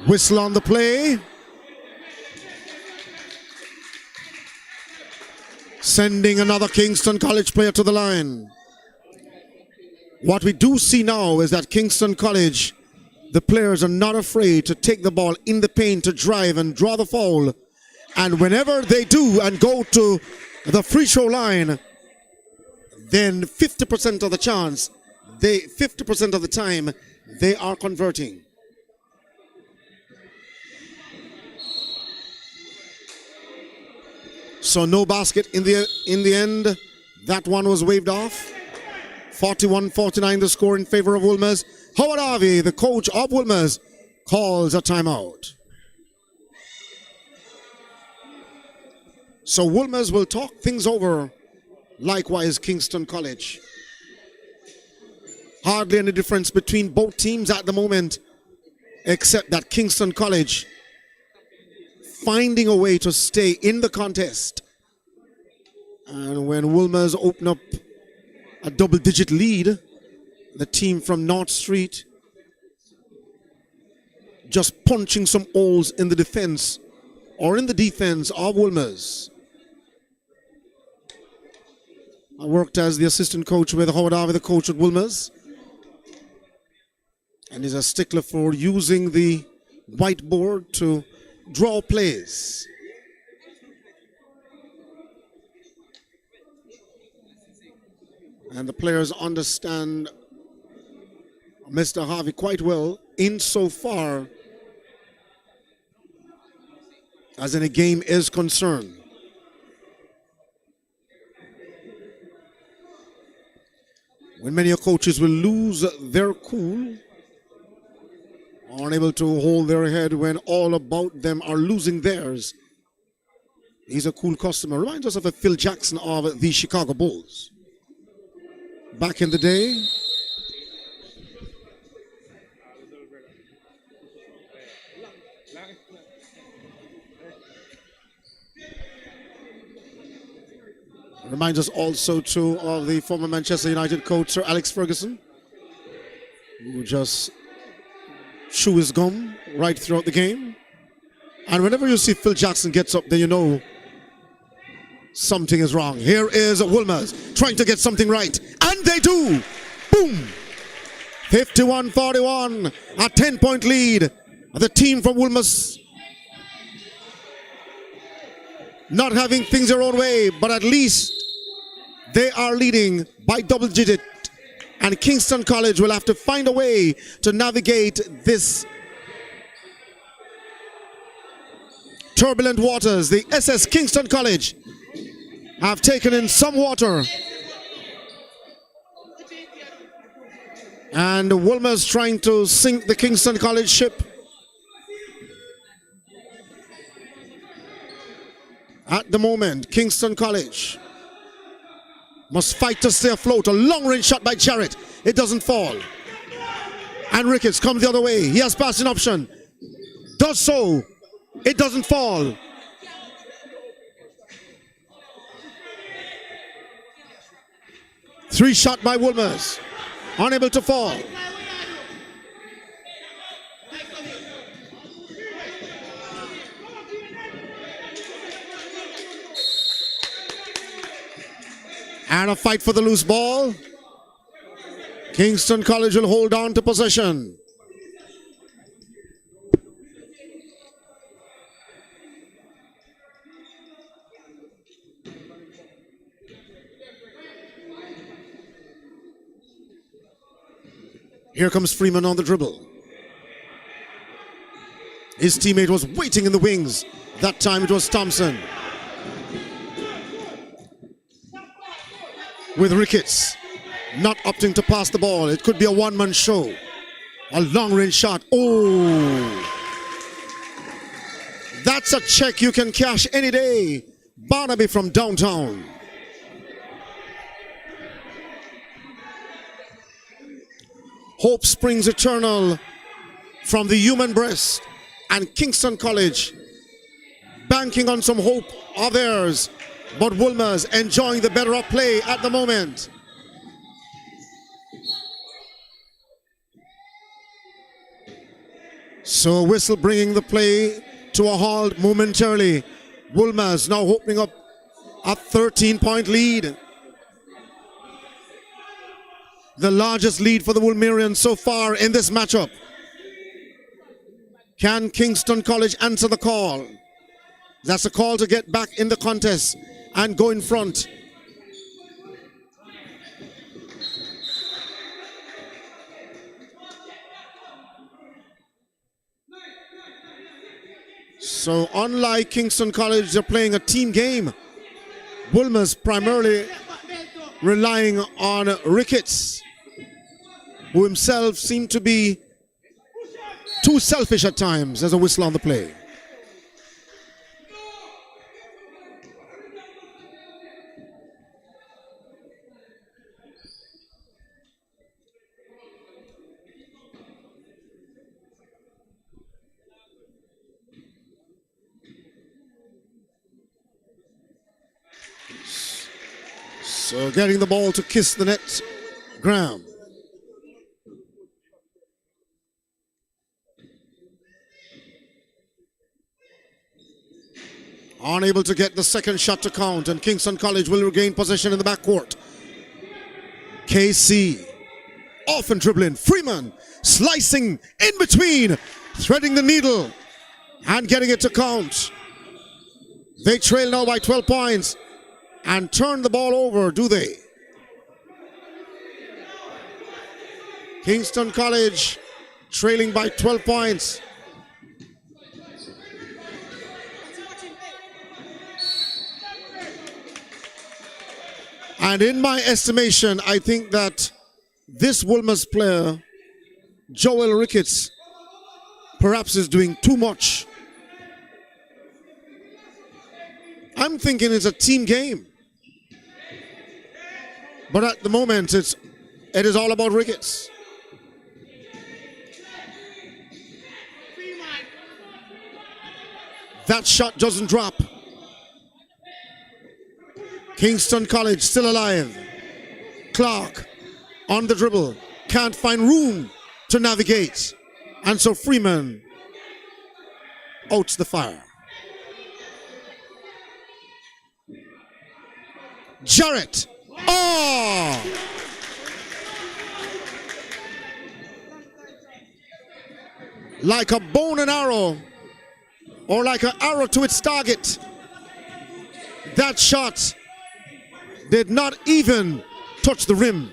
Whistle on the play. Sending another Kingston College player to the line. What we do see now is that Kingston College, the players are not afraid to take the ball in the paint to drive and draw the foul. And whenever they do and go to the free throw line, then 50% of the chance, 50% of the time, they are converting. So no basket in the end. That one was waved off. 41-49 the score in favor of Wolmers. Howard Harvey, the coach of Wolmers, calls a timeout. So Wolmers will talk things over. Likewise, Kingston College. Hardly any difference between both teams at the moment, except that Kingston College finding a way to stay in the contest. And when Wolmers open up a double-digit lead, the team from North Street just punching some holes in the defense or in the defense of Wolmers. I worked as the assistant coach with Howard Harvey, the coach at Wolmers. And he's a stickler for using the whiteboard to draw plays. And the players understand Mr. Harvey quite well insofar as any game is concerned. When many coaches will lose their cool, unable to hold their head when all about them are losing theirs, he's a cool customer. Reminds us of a Phil Jackson of the Chicago Bulls. Back in the day, reminds us also too of the former Manchester United coach Sir Alex Ferguson, who just chew his gum right throughout the game. And whenever you see Phil Jackson gets up, then you know something is wrong. Here is Wolmers trying to get something right, and they do. Boom! 51-41, a 10-point lead. The team from Wolmers not having things their own way, but at least they are leading by double digit. And Kingston College will have to find a way to navigate this turbulent waters. The SS Kingston College have taken in some water. And Wolmers trying to sink the Kingston College ship. At the moment, Kingston College must fight to stay afloat. A long-range shot by Jarrett. It doesn't fall. And Ricketts comes the other way. He has passing option. Does so. It doesn't fall. Three shot by Wolmers. Unable to fall. And a fight for the loose ball. Kingston College will hold on to possession. Here comes Freeman on the dribble. His teammate was waiting in the wings. That time it was Thompson. With Ricketts not opting to pass the ball. It could be a one-man show. A long-range shot. Oh! That's a check you can cash any day Barnaby from downtown. Hope springs eternal from the human breast, and Kingston College banking on some hope of theirs, but Wolmers enjoying the better of play at the moment. So whistle bringing the play to a halt momentarily. Wolmers now opening up a 13-point lead. The largest lead for the Wolmerians so far in this matchup. Can Kingston College answer the call? That's a call to get back in the contest and go in front. So unlike Kingston College, they're playing a team game. Wolmers primarily relying on Ricketts, who himself seemed to be too selfish at times. As a whistle on the play. So getting the ball to kiss the net, Graham. Unable to get the second shot to count, and Kingston College will regain possession in the backcourt. KC off and dribbling. Freeman slicing in between, threading the needle and getting it to count. They trail now by 12 points and turn the ball over, do they? Kingston College trailing by 12 points. And in my estimation, I think that this Wolmers player, Joel Ricketts, perhaps is doing too much. I'm thinking it's a team game. But at the moment, it is all about Ricketts. That shot doesn't drop. Kingston College still alive. Clark on the dribble. Can't find room to navigate. And so Freeman outs the fire. Jarrett. Oh! Like a bow and arrow, or like an arrow to its target. That shot did not even touch the rim.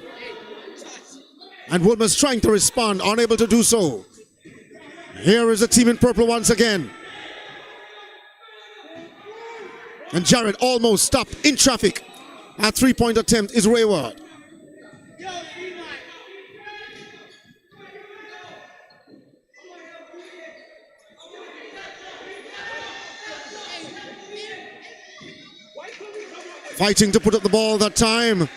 And Wolmers trying to respond, unable to do so. Here is the team in purple once again. And Jarrett almost stopped in traffic. A three-point attempt is wayward. Fighting to put up the ball that time.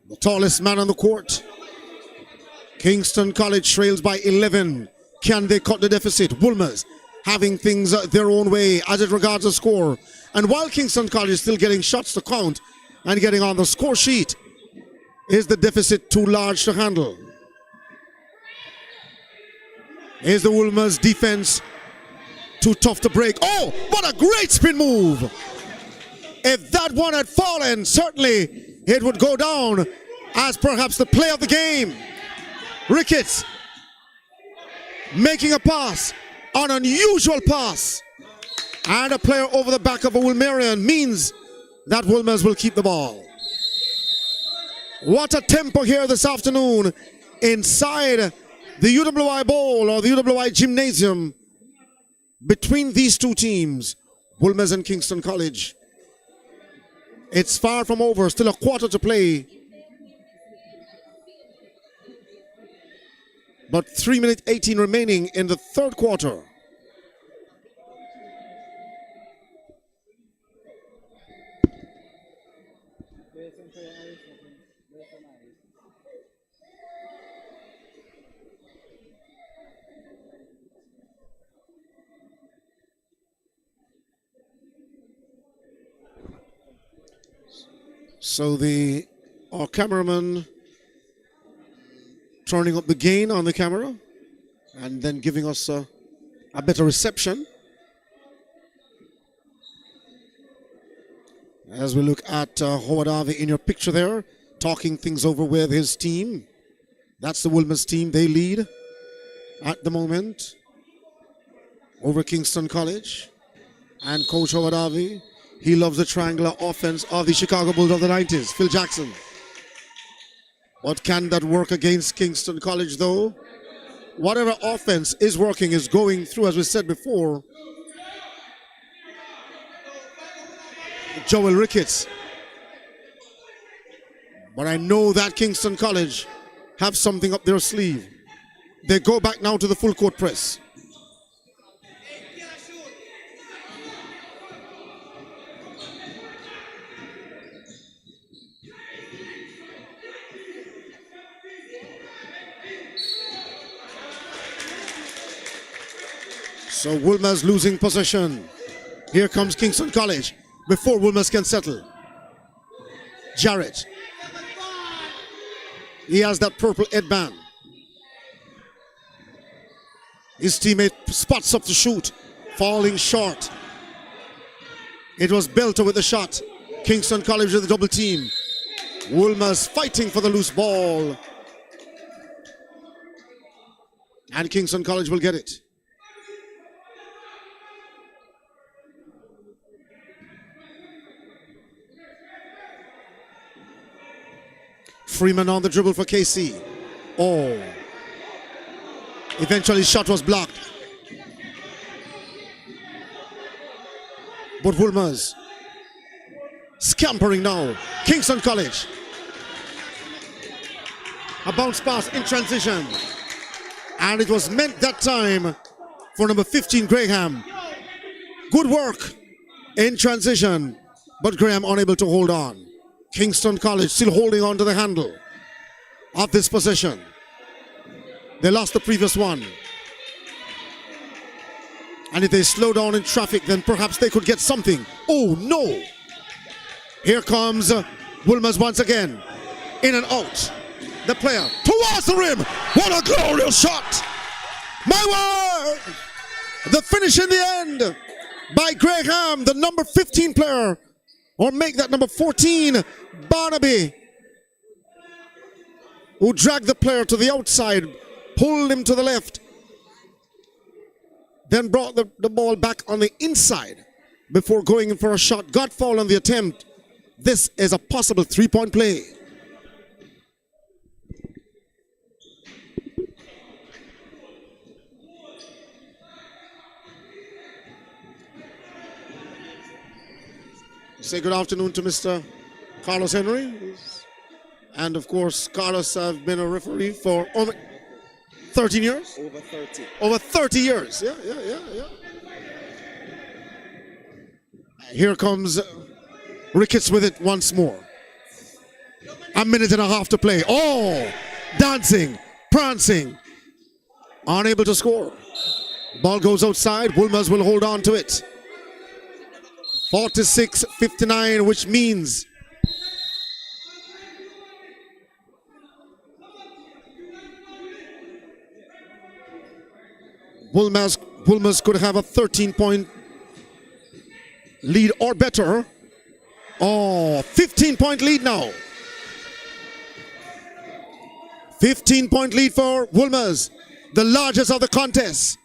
The tallest man on the court. Kingston College trails by 11. Can they cut the deficit? Wolmers having things their own way as it regards the score. And while Kingston College is still getting shots to count and getting on the score sheet, is the deficit too large to handle? Is the Wolmers defense too tough to break? Oh, what a great spin move! If that one had fallen, certainly it would go down as perhaps the play of the game. Ricketts making a pass, an unusual pass. And a player over the back of a Wolmerian means that Wolmers will keep the ball. What a tempo here this afternoon inside the UWI Bowl or the UWI Gymnasium between these two teams, Wolmers and Kingston College. It's far from over, still a quarter to play. But 3 minutes 18 remaining in the third quarter. So our cameraman turning up the gain on the camera and then giving us a better reception as we look at Howard Harvey in your picture there, talking things over with his team. That's the Wolmers team. They lead at the moment over Kingston College. And Coach Howard Harvey, he loves the triangular offense of the Chicago Bulls of the 90s, Phil Jackson. But can that work against Kingston College though? Whatever offense is working is going through, as we said before, Joel Ricketts. But I know that Kingston College have something up their sleeve. They go back now to the full court press. So Wolmers losing possession. Here comes Kingston College before Wolmers can settle. Jarrett. He has that purple headband. His teammate spots up to shoot, falling short. It was Belter with the shot. Kingston College with the double team. Wolmers fighting for the loose ball. And Kingston College will get it. Freeman on the dribble for KC. Oh. Eventually his shot was blocked. But Wolmers scampering now. Kingston College. A bounce pass in transition. And it was meant that time for number 15, Graham. Good work in transition. But Graham unable to hold on. Kingston College still holding on to the handle of this possession. They lost the previous one. And if they slow down in traffic, then perhaps they could get something. Oh, no. Here comes Wolmers once again. In and out. The player towards the rim. What a glorious shot. My word. The finish in the end by Graham, the number 15 player. Or make that number 14, Barnaby, who dragged the player to the outside, pulled him to the left, then brought the ball back on the inside before going in for a shot. Got fouled on the attempt. This is a possible three-point play. Say good afternoon to Mr. Carlos Henry. And of course, Carlos has been a referee for 13 years? Over 30. Over 30 years. Yeah. Here comes Ricketts with it once more. A minute and a half to play. Oh, dancing, prancing. Unable to score. Ball goes outside. Wolmers will hold on to it. 46-59, which means Wolmers could have a 13-point lead or better. Oh, 15-point lead now. 15-point lead for Wolmers, the largest of the contest.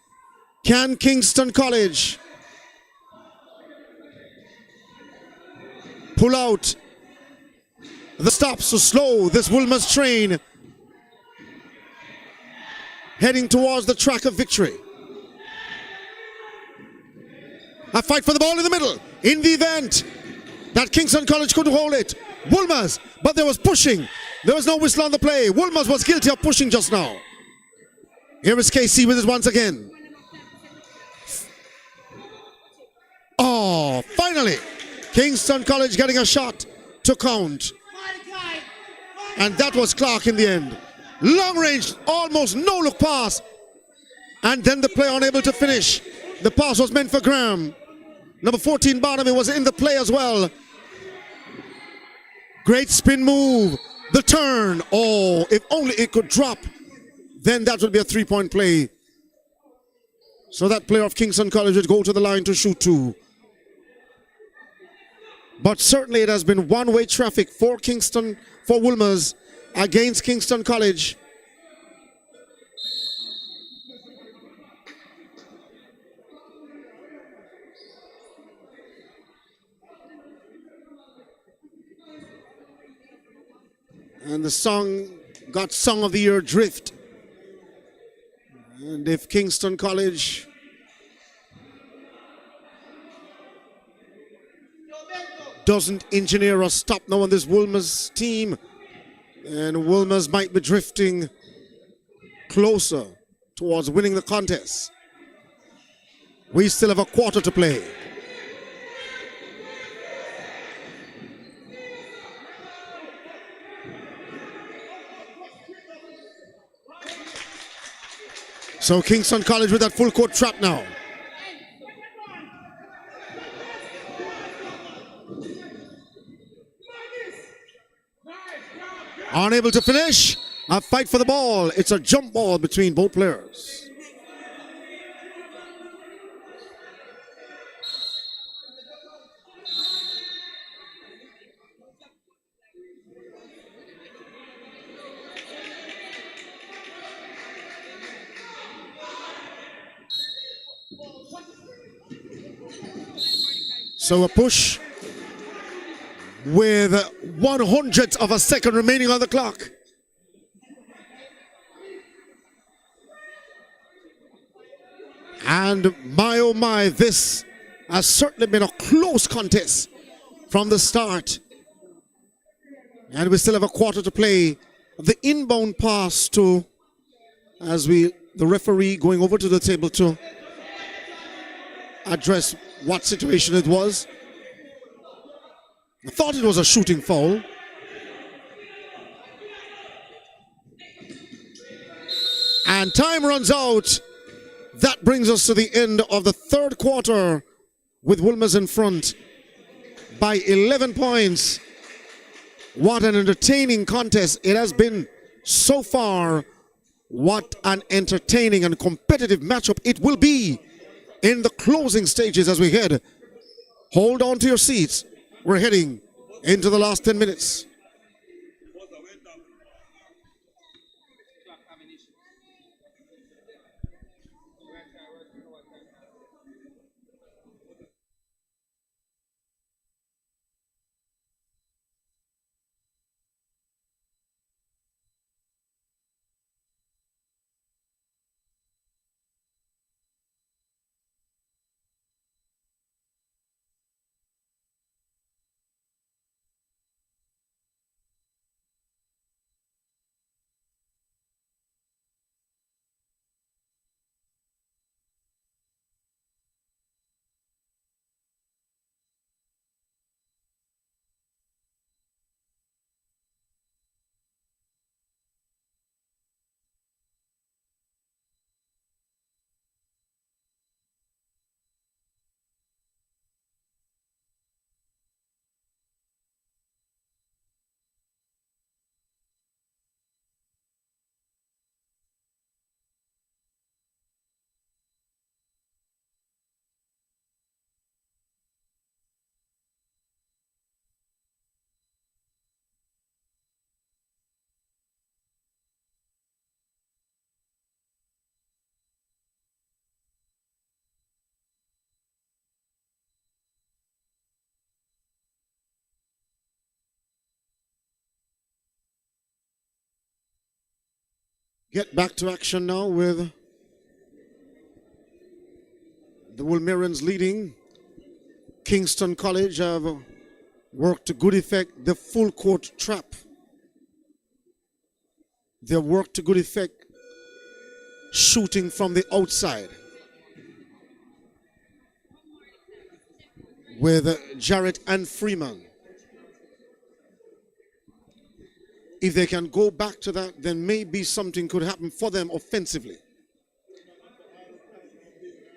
Can Kingston College pull out the stops to slow this Wolmers train heading towards the track of victory? A fight for the ball in the middle. In the event that Kingston College couldn't hold it, Wolmers, but there was pushing. There was no whistle on the play. Wolmers was guilty of pushing just now. Here is KC with it once again. Oh, finally, Kingston College getting a shot to count. And that was Clark in the end. Long range, almost no look pass. And then the player unable to finish. The pass was meant for Graham. Number 14, Barnaby, was in the play as well. Great spin move. The turn. Oh, if only it could drop, then that would be a three-point play. So that player of Kingston College would go to the line to shoot two. But certainly it has been one-way traffic for Wolmers against Kingston College. And the song got Song of the Year Drift. And if Kingston College doesn't engineer a stop now on this Wolmers team, and Wolmers might be drifting closer towards winning the contest. We still have a quarter to play. So Kingston College with that full court trap now. Unable to finish. A fight for the ball. It's a jump ball between both players. So a push with 1/100th of a second remaining on the clock. And my oh my, this has certainly been a close contest from the start. And we still have a quarter to play. The inbound pass to, the referee going over to the table to address what situation it was. I thought it was a shooting foul. And time runs out. That brings us to the end of the third quarter with Wolmers in front by 11 points. What an entertaining contest it has been so far. What an entertaining and competitive matchup it will be in the closing stages as we head. Hold on to your seats. We're heading into the last 10 minutes. Get back to action now with the Wolmerians leading. Kingston College have worked to good effect the full court trap. They have worked to good effect shooting from the outside with Jarrett and Freeman. If they can go back to that, then maybe something could happen for them offensively.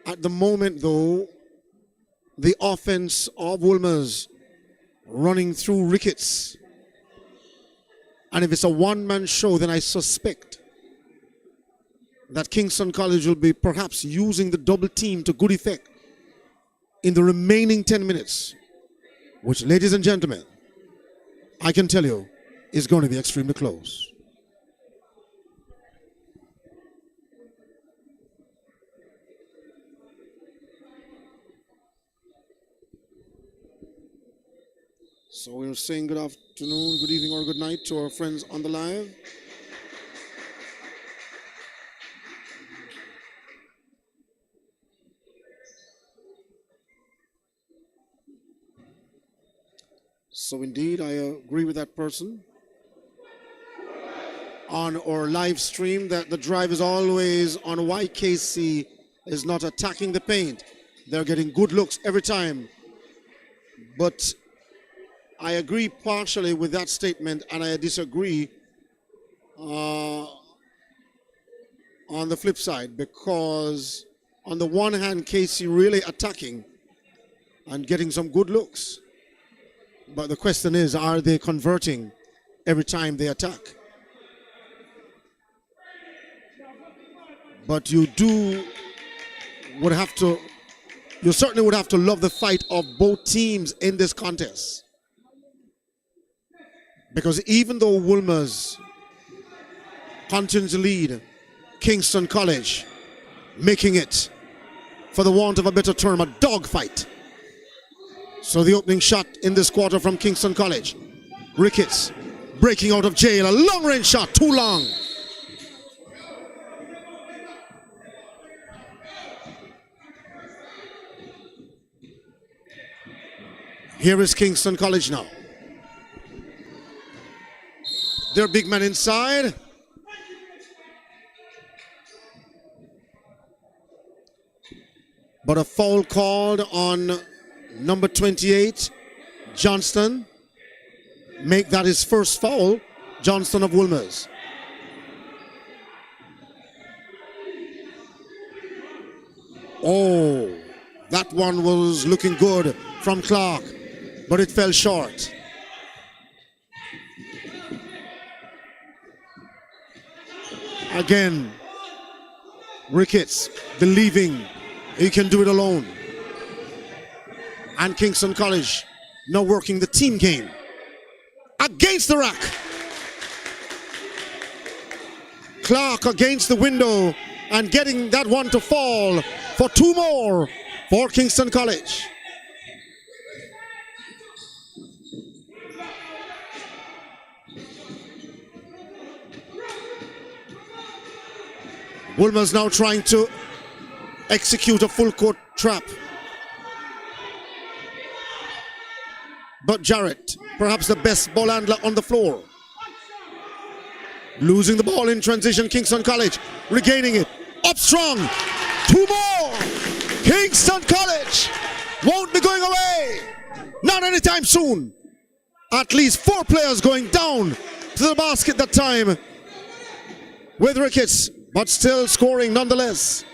At the moment, though, the offense of Wolmers running through Ricketts And if it's a one-man show, then I suspect that Kingston College will be perhaps using the double team to good effect in the remaining 10 minutes, which, ladies and gentlemen, I can tell you is going to be extremely close. So we're saying good afternoon, good evening, or good night to our friends on the live. So indeed, I agree with that person on our live stream that the drive is always on YKC is not attacking the paint. They're getting good looks every time. But I agree partially with that statement, and I disagree on the flip side, because on the one hand, KC really attacking and getting some good looks. But the question is, are they converting every time they attack? But you certainly would have to love the fight of both teams in this contest. Because even though Wolmers continues to lead, Kingston College making it, for the want of a better term, a dogfight. So the opening shot in this quarter from Kingston College. Ricketts breaking out of jail, a long-range shot, too long. Here is Kingston College now. Their big man inside. But a foul called on number 28, Johnston. Make that his first foul, Johnston of Wolmers. Oh, that one was looking good from Clark, but it fell short. Again, Ricketts believing he can do it alone. And Kingston College now working the team game against the rack. Clark against the window and getting that one to fall for two more for Kingston College. Wolmers now trying to execute a full court trap. But Jarrett, perhaps the best ball handler on the floor. Losing the ball in transition, Kingston College regaining it. Up strong, two more. Kingston College won't be going away. Not anytime soon. At least four players going down to the basket that time with Ricketts, but still scoring nonetheless.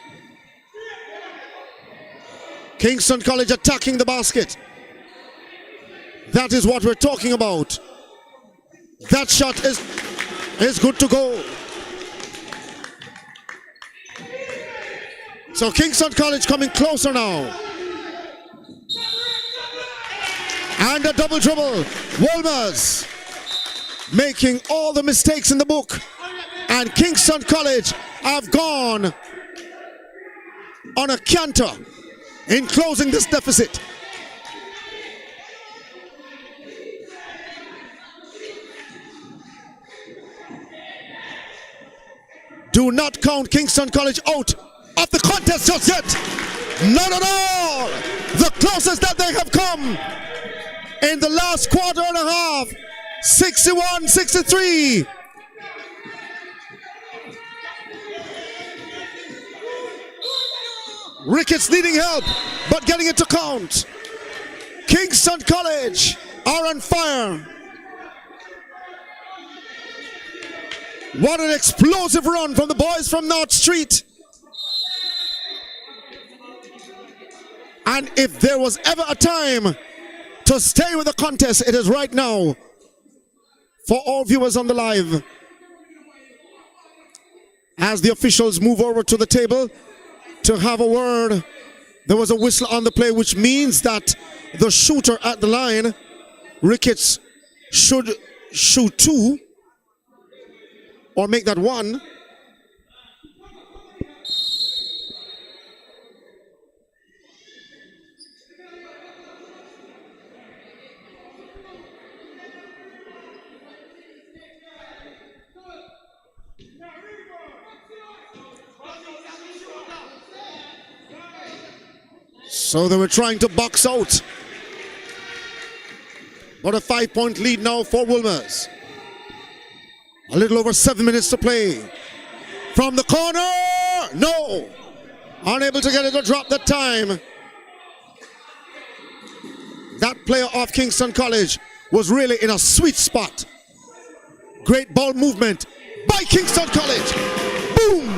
Kingston College attacking the basket. That is what we're talking about. That shot is good to go. So Kingston College coming closer now. And a double dribble. Wolmers making all the mistakes in the book. And Kingston College have gone on a canter in closing this deficit. Do not count Kingston College out of the contest just yet. Not at all. The closest that they have come in the last quarter and a half. 61-63. Ricketts needing help, but getting it to count. Kingston College are on fire. What an explosive run from the boys from North Street. And if there was ever a time to stay with the contest, it is right now for all viewers on the live. As the officials move over to the table to have a word, there was a whistle on the play, which means that the shooter at the line, Ricketts, should shoot 2 or make that 1. So they were trying to box out. But a 5-point lead now for Wolmers. A little over 7 minutes to play. From the corner, no. Unable to get it to drop that time. That player of Kingston College was really in a sweet spot. Great ball movement by Kingston College. Boom.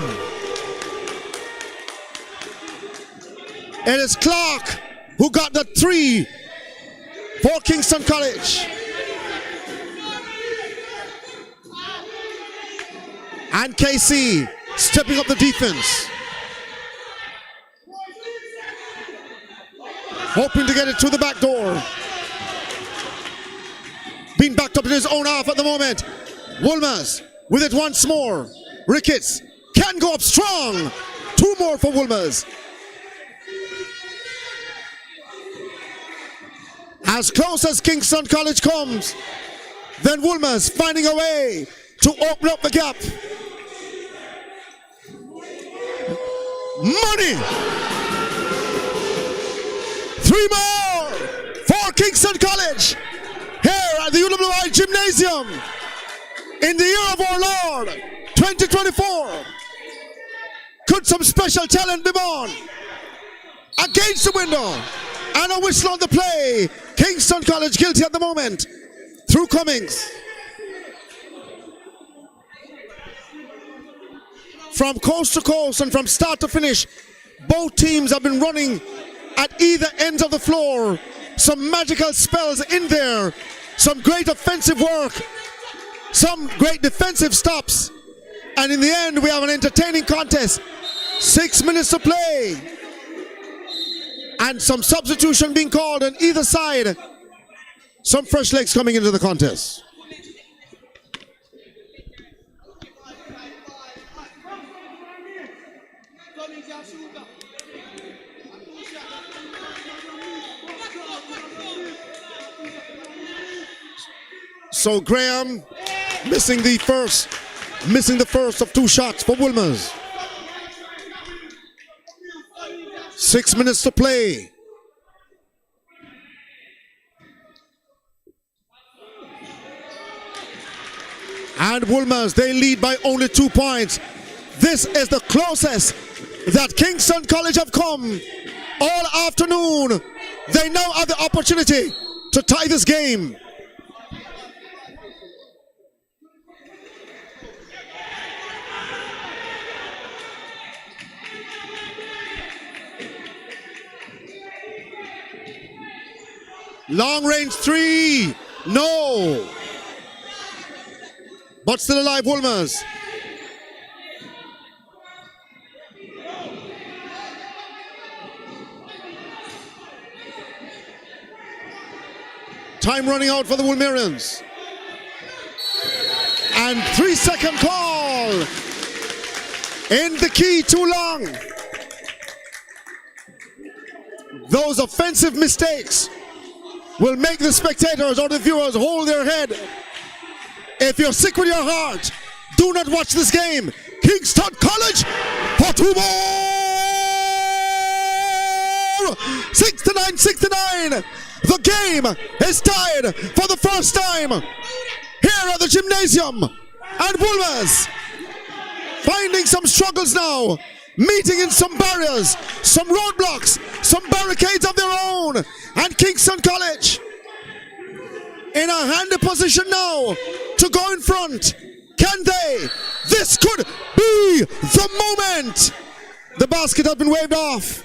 It is Clark who got the 3 for Kingston College. And KC stepping up the defense. Hoping to get it to the back door. Being backed up in his own half at the moment. Wolmers with it once more. Ricketts can go up strong. 2 more for Wolmers. As close as Kingston College comes, then Wolmers finding a way to open up the gap. Money! 3 more for Kingston College here at the UWI Gymnasium in the year of our Lord 2024. Could some special talent be born? Against the window and a whistle on the play. Kingston College guilty at the moment through Cummings. From coast to coast and from start to finish, both teams have been running at either ends of the floor. Some magical spells in there, some great offensive work, some great defensive stops, and in the end we have an entertaining contest. 6 minutes to play and some substitution being called on either side. Some fresh legs coming into the contest. So Graham missing the first of 2 shots for Wolmers. 6 minutes to play. And Wolmers, they lead by only 2 points. This is the closest that Kingston College have come all afternoon. They now have the opportunity to tie this game. Long range 3, no. But still alive, Wolmers. Time running out for the Wolmerians. And 3-second call. In the key, too long. Those offensive mistakes will make the spectators or the viewers hold their head. If you're sick with your heart, do not watch this game. Kingston College for 2 more. 69-69. The game is tied for the first time here at the gymnasium. And Wolmers finding some struggles now, meeting in some barriers, some roadblocks, some barricades of their own. And Kingston College in a handy position now to go in front. Can they? This could be the moment. The basket has been waved off.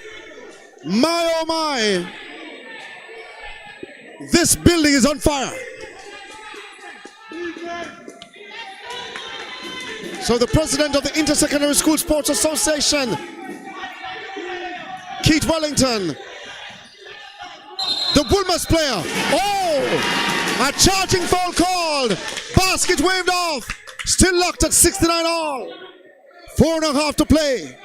My oh my. This building is on fire. So the president of the Intersecondary School Sports Association, Keith Wellington, the Wolmers player. Oh, a charging foul called. Basket waved off. Still locked at 69 all. 4.5 to play.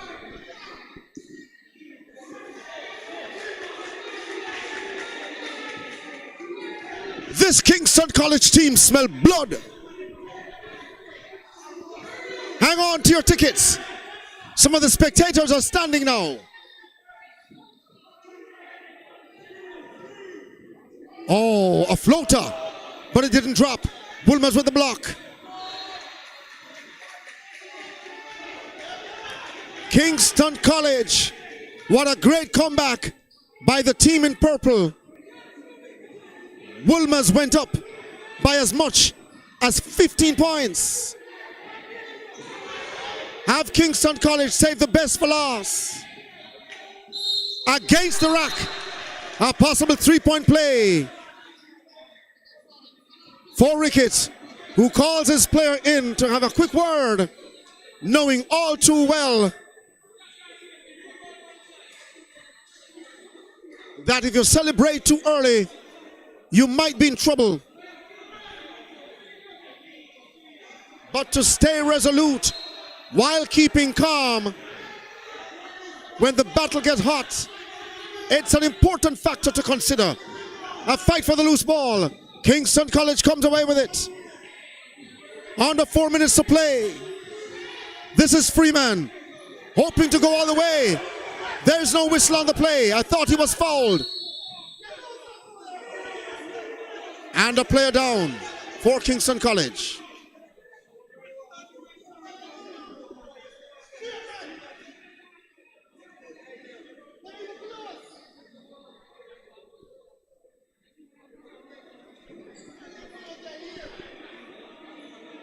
This Kingston College team smell blood. Hang on to your tickets. Some of the spectators are standing now. Oh, a floater, but it didn't drop. Wolmers with the block. Kingston College, what a great comeback by the team in purple. Wolmers went up by as much as 15 points. Have Kingston College saved the best for last? Against the rack, a possible three-point play for Ricketts, who calls his player in to have a quick word, knowing all too well that if you celebrate too early, you might be in trouble. But to stay resolute while keeping calm when the battle gets hot, it's an important factor to consider. A fight for the loose ball. Kingston College comes away with it. Under 4 minutes to play. This is Freeman, hoping to go all the way. There's no whistle on the play. I thought he was fouled. And a player down for Kingston College.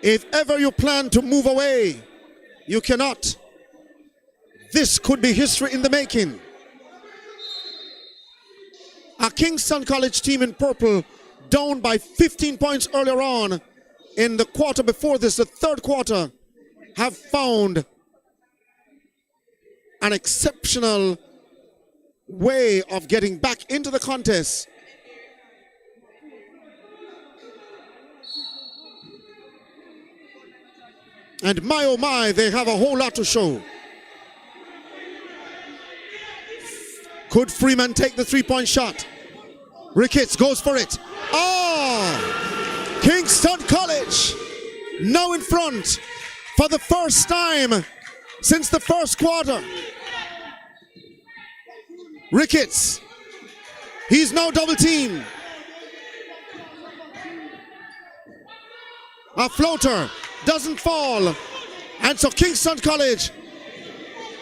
If ever you plan to move away, you cannot. This could be history in the making. A Kingston College team in purple down by 15 points earlier on in the quarter before this, the third quarter, have found an exceptional way of getting back into the contest. And my oh my, they have a whole lot to show. Could Freeman take the three-point shot? Ricketts goes for it. Oh! Kingston College now in front for the first time since the first quarter. Ricketts, he's now double teamed. A floater doesn't fall, and so Kingston College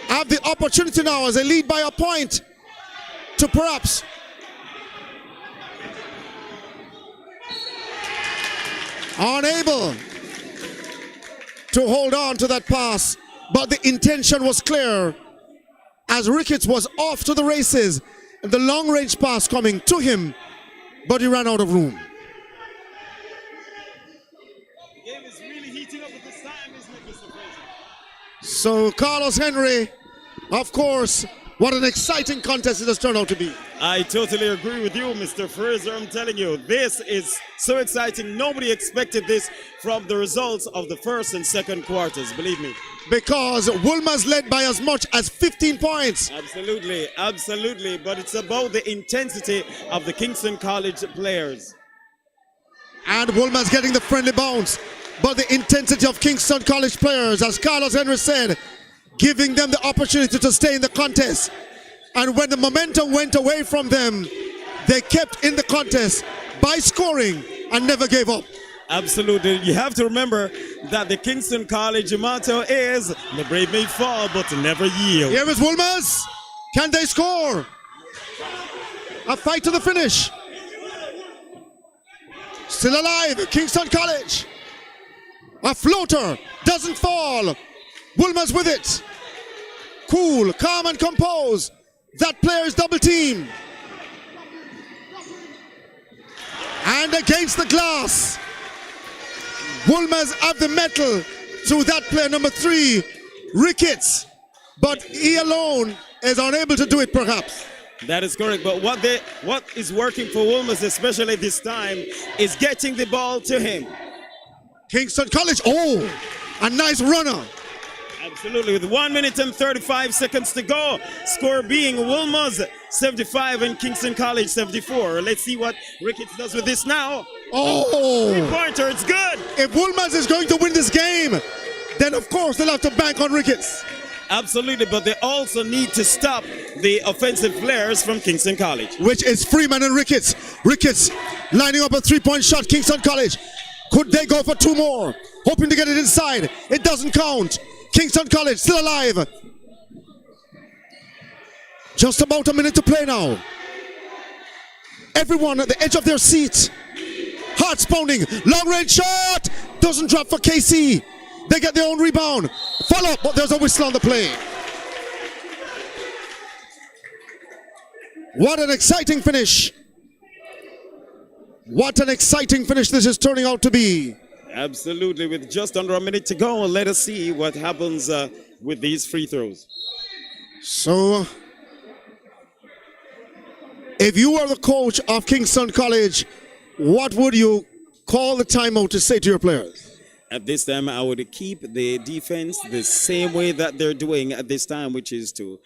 have the opportunity now as they lead by a point to perhaps unable to hold on to that pass, but the intention was clear as Ricketts was off to the races, and the long range pass coming to him, but he ran out of room. So Carlos Henry, of course, what an exciting contest it has turned out to be. I totally agree with you, Mr. Fraser. I'm telling you, this is so exciting. Nobody expected this from the results of the first and second quarters, believe me. Because Wolmers led by as much as 15 points. Absolutely, absolutely. But it's about the intensity of the Kingston College players. And Wolmers getting the friendly bounce. But the intensity of Kingston College players, as Carlos Henry said, giving them the opportunity to stay in the contest. And when the momentum went away from them, they kept in the contest by scoring and never gave up. Absolutely. You have to remember that the Kingston College motto is, the brave may fall, but never yield. Here is Wolmers. Can they score? A fight to the finish. Still alive, Kingston College. A floater, doesn't fall. Wolmers with it. Cool, calm and composed. That player is double teamed. And against the glass. Wolmers have the metal through that player number 3, Ricketts. But he alone is unable to do it perhaps. That is correct. But what is working for Wolmers, especially this time, is getting the ball to him. Kingston College, oh, a nice runner. Absolutely, with 1 minute and 35 seconds to go. Score being Wolmers 75 and Kingston College 74. Let's see what Ricketts does with this now. Oh! Three-pointer, it's good. If Wolmers is going to win this game, then of course they'll have to bank on Ricketts. Absolutely, but they also need to stop the offensive players from Kingston College. Which is Freeman and Ricketts. Ricketts lining up a 3-point shot, Kingston College. Could they go for 2 more? Hoping to get it inside. It doesn't count. Kingston College still alive. Just about a minute to play now. Everyone at the edge of their seat. Hearts pounding. Long range shot. Doesn't drop for KC. They get their own rebound. Follow up, but there's a whistle on the play. What an exciting finish. What an exciting finish this is turning out to be. Absolutely, with just under a minute to go, let us see what happens with these free throws. So, if you were the coach of Kingston College, what would you call the timeout to say to your players? At this time, I would keep the defense the same way that they're doing at this time, which is to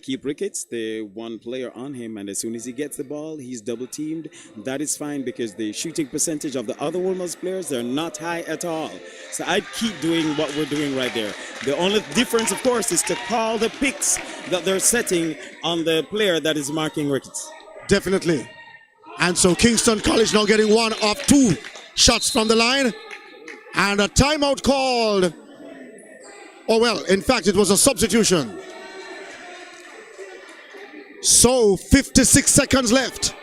keep Ricketts, the one player on him, and as soon as he gets the ball, he's double teamed. That is fine because the shooting percentage of the other Wolmers players, they're not high at all. So I'd keep doing what we're doing right there. The only difference, of course, is to call the picks that they're setting on the player that is marking Ricketts. Definitely. And so Kingston College now getting 1 of 2 shots from the line. And a timeout called. Oh, well, in fact, it was a substitution. So, 56 seconds left.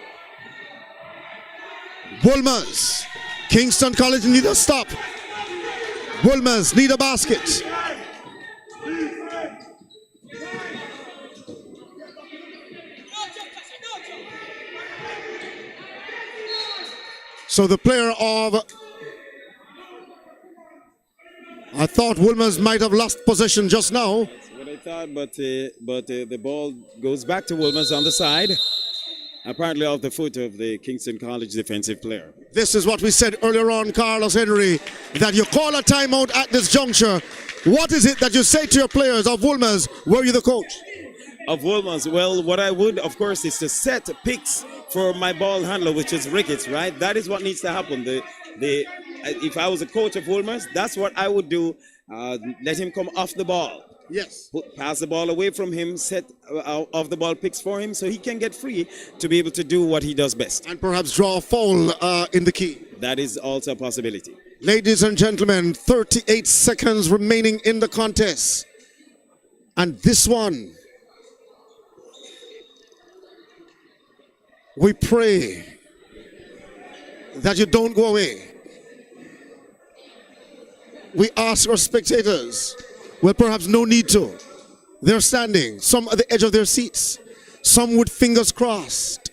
Wolmers. Kingston College need a stop. Wolmers need a basket. So the player of... I thought Wolmers might have lost possession just now. That's what I thought, but the ball goes back to Wolmers on the side. Apparently off the foot of the Kingston College defensive player. This is what we said earlier on, Carlos Henry, that you call a timeout at this juncture. What is it that you say to your players of Wolmers? Were you the coach? Of Wolmers, well, what I would, of course, is to set picks for my ball handler, which is Ricketts, right? That is what needs to happen. If I was a coach of Wolmers, that's what I would do. Let him come off the ball. Yes. Pass the ball away from him, set off the ball picks for him so he can get free to be able to do what he does best. And perhaps draw a foul in the key. That is also a possibility. Ladies and gentlemen, 38 seconds remaining in the contest. And this one, we pray that you don't go away. We ask our spectators, well, perhaps no need to. They're standing, some at the edge of their seats, some with fingers crossed.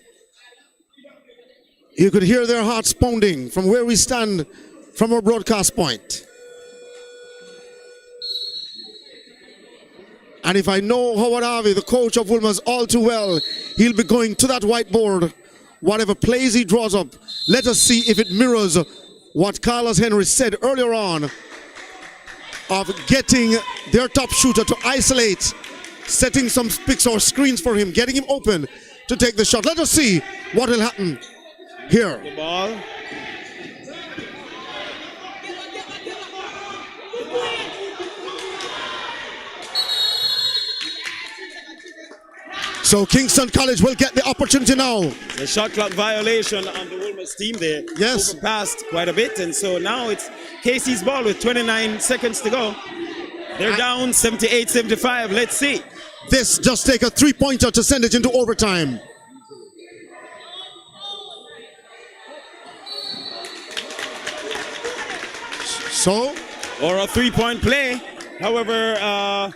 You could hear their hearts pounding from where we stand from our broadcast point. And if I know Howard Harvey, the coach of Wolmers, all too well, he'll be going to that whiteboard. Whatever plays he draws up, let us see if it mirrors what Carlos Henry said earlier on of getting their top shooter to isolate, setting some picks or screens for him, getting him open to take the shot. Let us see what will happen here. The ball. So Kingston College will get the opportunity now. The shot clock violation on the Wolmers team there. Yes. Overpassed quite a bit, and so now it's KC's ball with 29 seconds to go. They're down 78-75. Let's see. This just take a three-pointer to send it into overtime. So? Or a three-point play. However,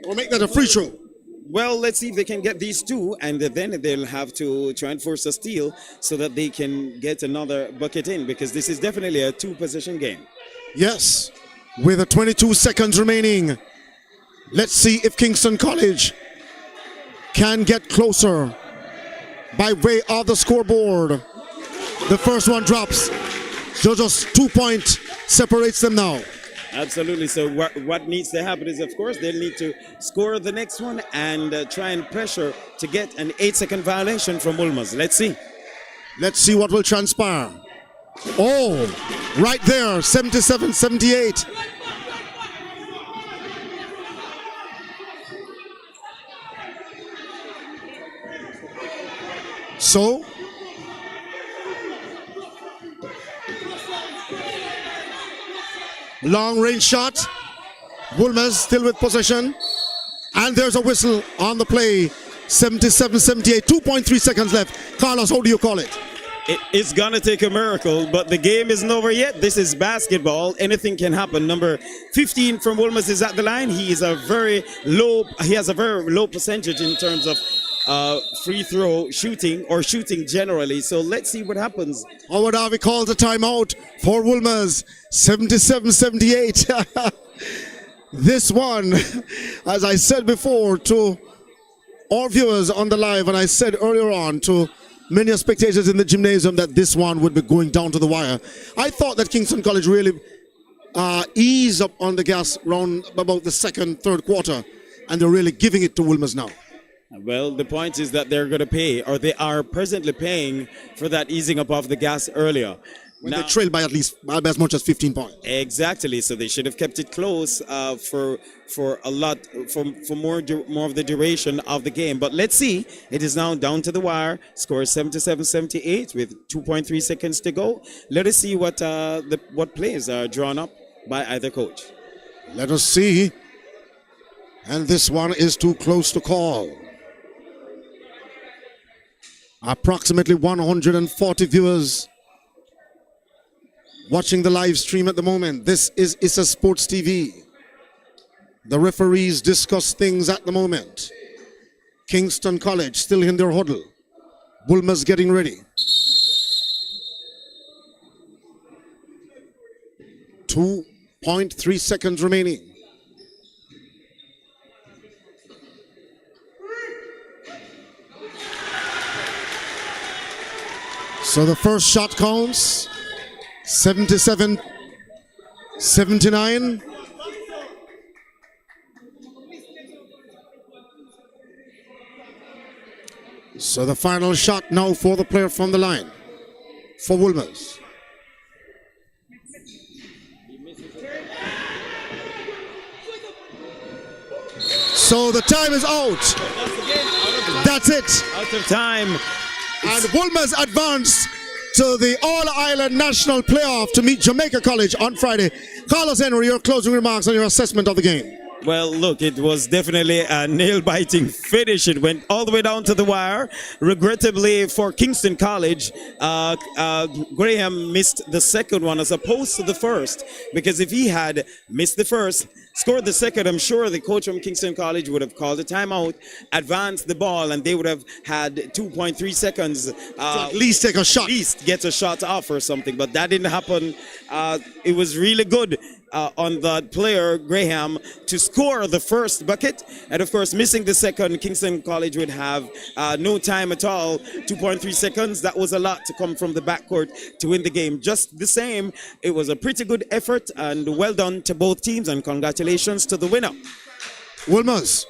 we'll make that a free throw. Well, let's see if they can get these two, and then they'll have to try and force a steal so that they can get another bucket in, because this is definitely a two-possession game. Yes, with 22 seconds remaining. Let's see if Kingston College can get closer by way of the scoreboard. The first one drops. So just 2 points separates them now. Absolutely. So what needs to happen is, of course, they'll need to score the next one and try and pressure to get an 8-second violation from Wolmers. Let's see. Let's see what will transpire. Oh, right there, 77-78. So, long range shot. Wolmers still with possession. And there's a whistle on the play. 77-78, 2.3 seconds left. Carlos, how do you call it? It's gonna take a miracle, but the game isn't over yet. This is basketball. Anything can happen. Number 15 from Wolmers is at the line. He has a very low percentage in terms of free throw shooting or shooting generally. So let's see what happens. Howard Harvey calls a timeout for Wolmers. 77-78. This one, as I said before to our viewers on the live, and I said earlier on to many spectators in the gymnasium that this one would be going down to the wire. I thought that Kingston College really eased up on the gas round about the second, third quarter, and they're really giving it to Wolmers now. Well, the point is that they're going to pay, or they are presently paying for that easing up of the gas earlier. When they trailed by at least as much as 15 points. Exactly. So they should have kept it close for more of the duration of the game. But let's see. It is now down to the wire. Score 77-78 with 2.3 seconds to go. Let us see what plays are drawn up by either coach. Let us see. And this one is too close to call. Approximately 140 viewers watching the live stream at the moment. This is Issa Sports TV. The referees discuss things at the moment. Kingston College still in their huddle. Wolmers getting ready. 2.3 seconds remaining. So the first shot counts. 77-79. So the final shot now for the player from the line for Wolmers. So the time is out. That's it. Out of time. And Wolmers advance to the All-Ireland National Playoff to meet Jamaica College on Friday. Carlos Henry, your closing remarks on your assessment of the game. Well, look, it was definitely a nail-biting finish. It went all the way down to the wire. Regrettably for Kingston College, Graham missed the second one as opposed to the first, because if he had missed the first, scored the second, I'm sure the coach from Kingston College would have called a timeout, advanced the ball, and they would have had 2.3 seconds to at least take a shot. At least get a shot off or something, but that didn't happen. It was really good on the player, Graham, to score the first bucket, and of course, missing the second, Kingston College would have no time at all. 2.3 seconds, that was a lot to come from the backcourt to win the game. Just the same, it was a pretty good effort, and well done to both teams, and congratulations to the winner. Wolmers,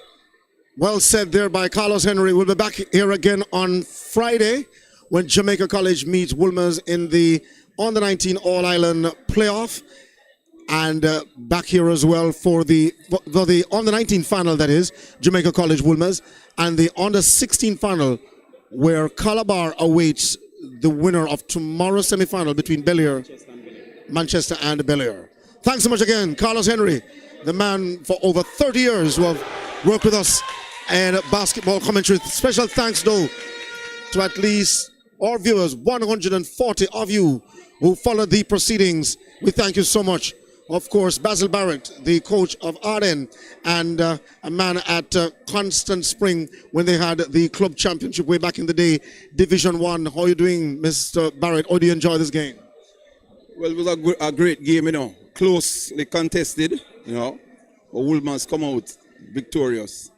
well said there by Carlos Henry. We'll be back here again on Friday when Jamaica College meets Wolmers in the Under-19 All-Ireland Playoff. And back here as well for the Under-19 final, that is, Jamaica College Wolmers, and the Under-16 final, where Calabar awaits the winner of tomorrow's semi-final between Manchester and Bel-Air. Thanks so much again, Carlos Henry, the man for over 30 years who have worked with us in basketball commentary. Special thanks, though, to at least our viewers, 140 of you who followed the proceedings. We thank you so much. Of course, Basil Barrett, the coach of Arden, and a man at Constant Spring when they had the club championship way back in the day, Division 1. How are you doing, Mr. Barrett? How do you enjoy this game? Well, it was a great game, closely contested, but Wolmers come out victorious.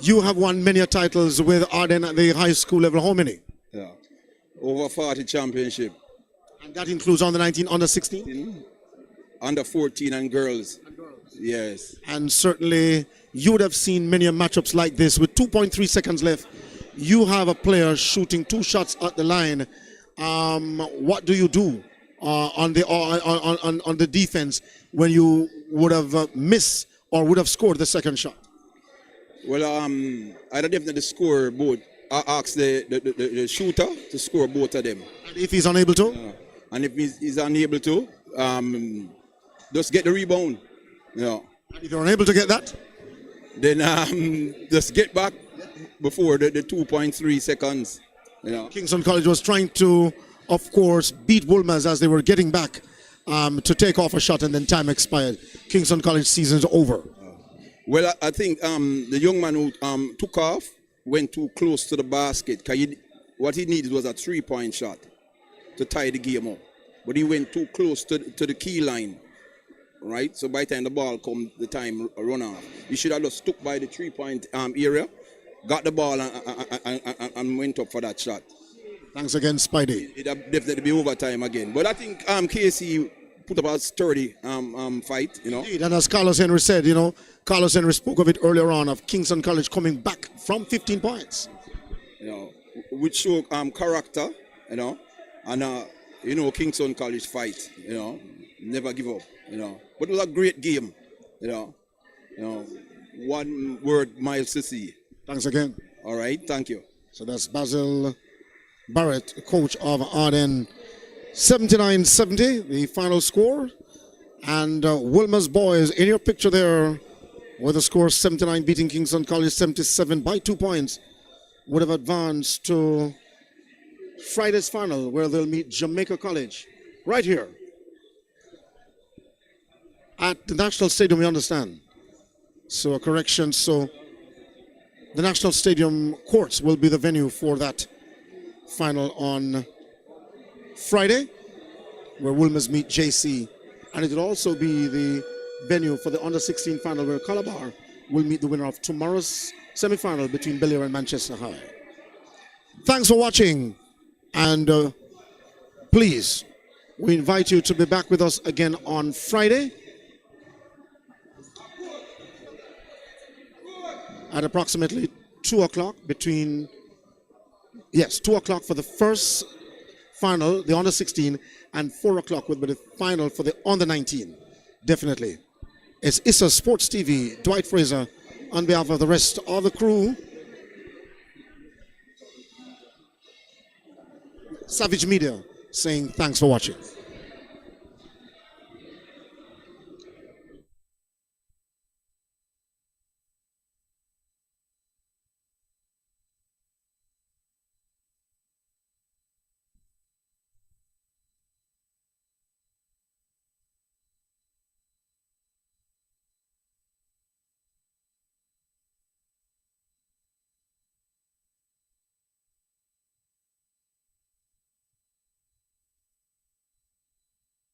You have won many titles with Arden at the high school level. How many? Yeah. Over 40 championship. And that includes under 19, under 16? Under 14 and girls. Yes. And certainly you would have seen many matchups like this with 2.3 seconds left. You have a player shooting 2 shots at the line. What do you do on the defense when you would have missed or would have scored the second shot? Well, I definitely score both. I ask the shooter to score both of them. And if he's unable to? And if he's unable to, just get the rebound. And if you're unable to get that? Then just get back before the 2.3 seconds. Kingston College was trying to, of course, beat Wolmers as they were getting back to take off a shot, and then time expired. Kingston College season's over. Well, I think the young man who took off went too close to the basket. What he needed was a 3-point shot to tie the game up. But he went too close to the key line, right? So by the time the ball come, the time run off. He should have just stuck by the 3-point area, got the ball and went up for that shot. Thanks again, Spidey. It'll definitely be overtime again. But I think KC put up a sturdy fight, Indeed, and as Carlos Henry said, Carlos Henry spoke of it earlier on, of Kingston College coming back from 15 points. Which show character, and Kingston College fight, never give up, But it was a great game, one word, miles to see. Thanks again. All right, thank you. So that's Basil Barrett, coach of Arden. 79-70, the final score. And Wolmers boys in your picture there with the score 79 beating Kingston College 77 by 2 points would have advanced to Friday's final where they'll meet Jamaica College right here at the National Stadium, we understand. So a correction, so the National Stadium courts will be the venue for that final on Friday, where Wolmers meet JC, and it will also be the venue for the under-16 final where Calabar will meet the winner of tomorrow's semi-final between Belair and Manchester High. Thanks for watching, and please, we invite you to be back with us again on Friday at approximately 2 o'clock 2 o'clock for the first final, the under-16, and 4 o'clock will be the final for the under-19. Definitely. It's Issa Sports TV, Dwight Fraser, on behalf of the rest of the crew. Savage Media saying thanks for watching.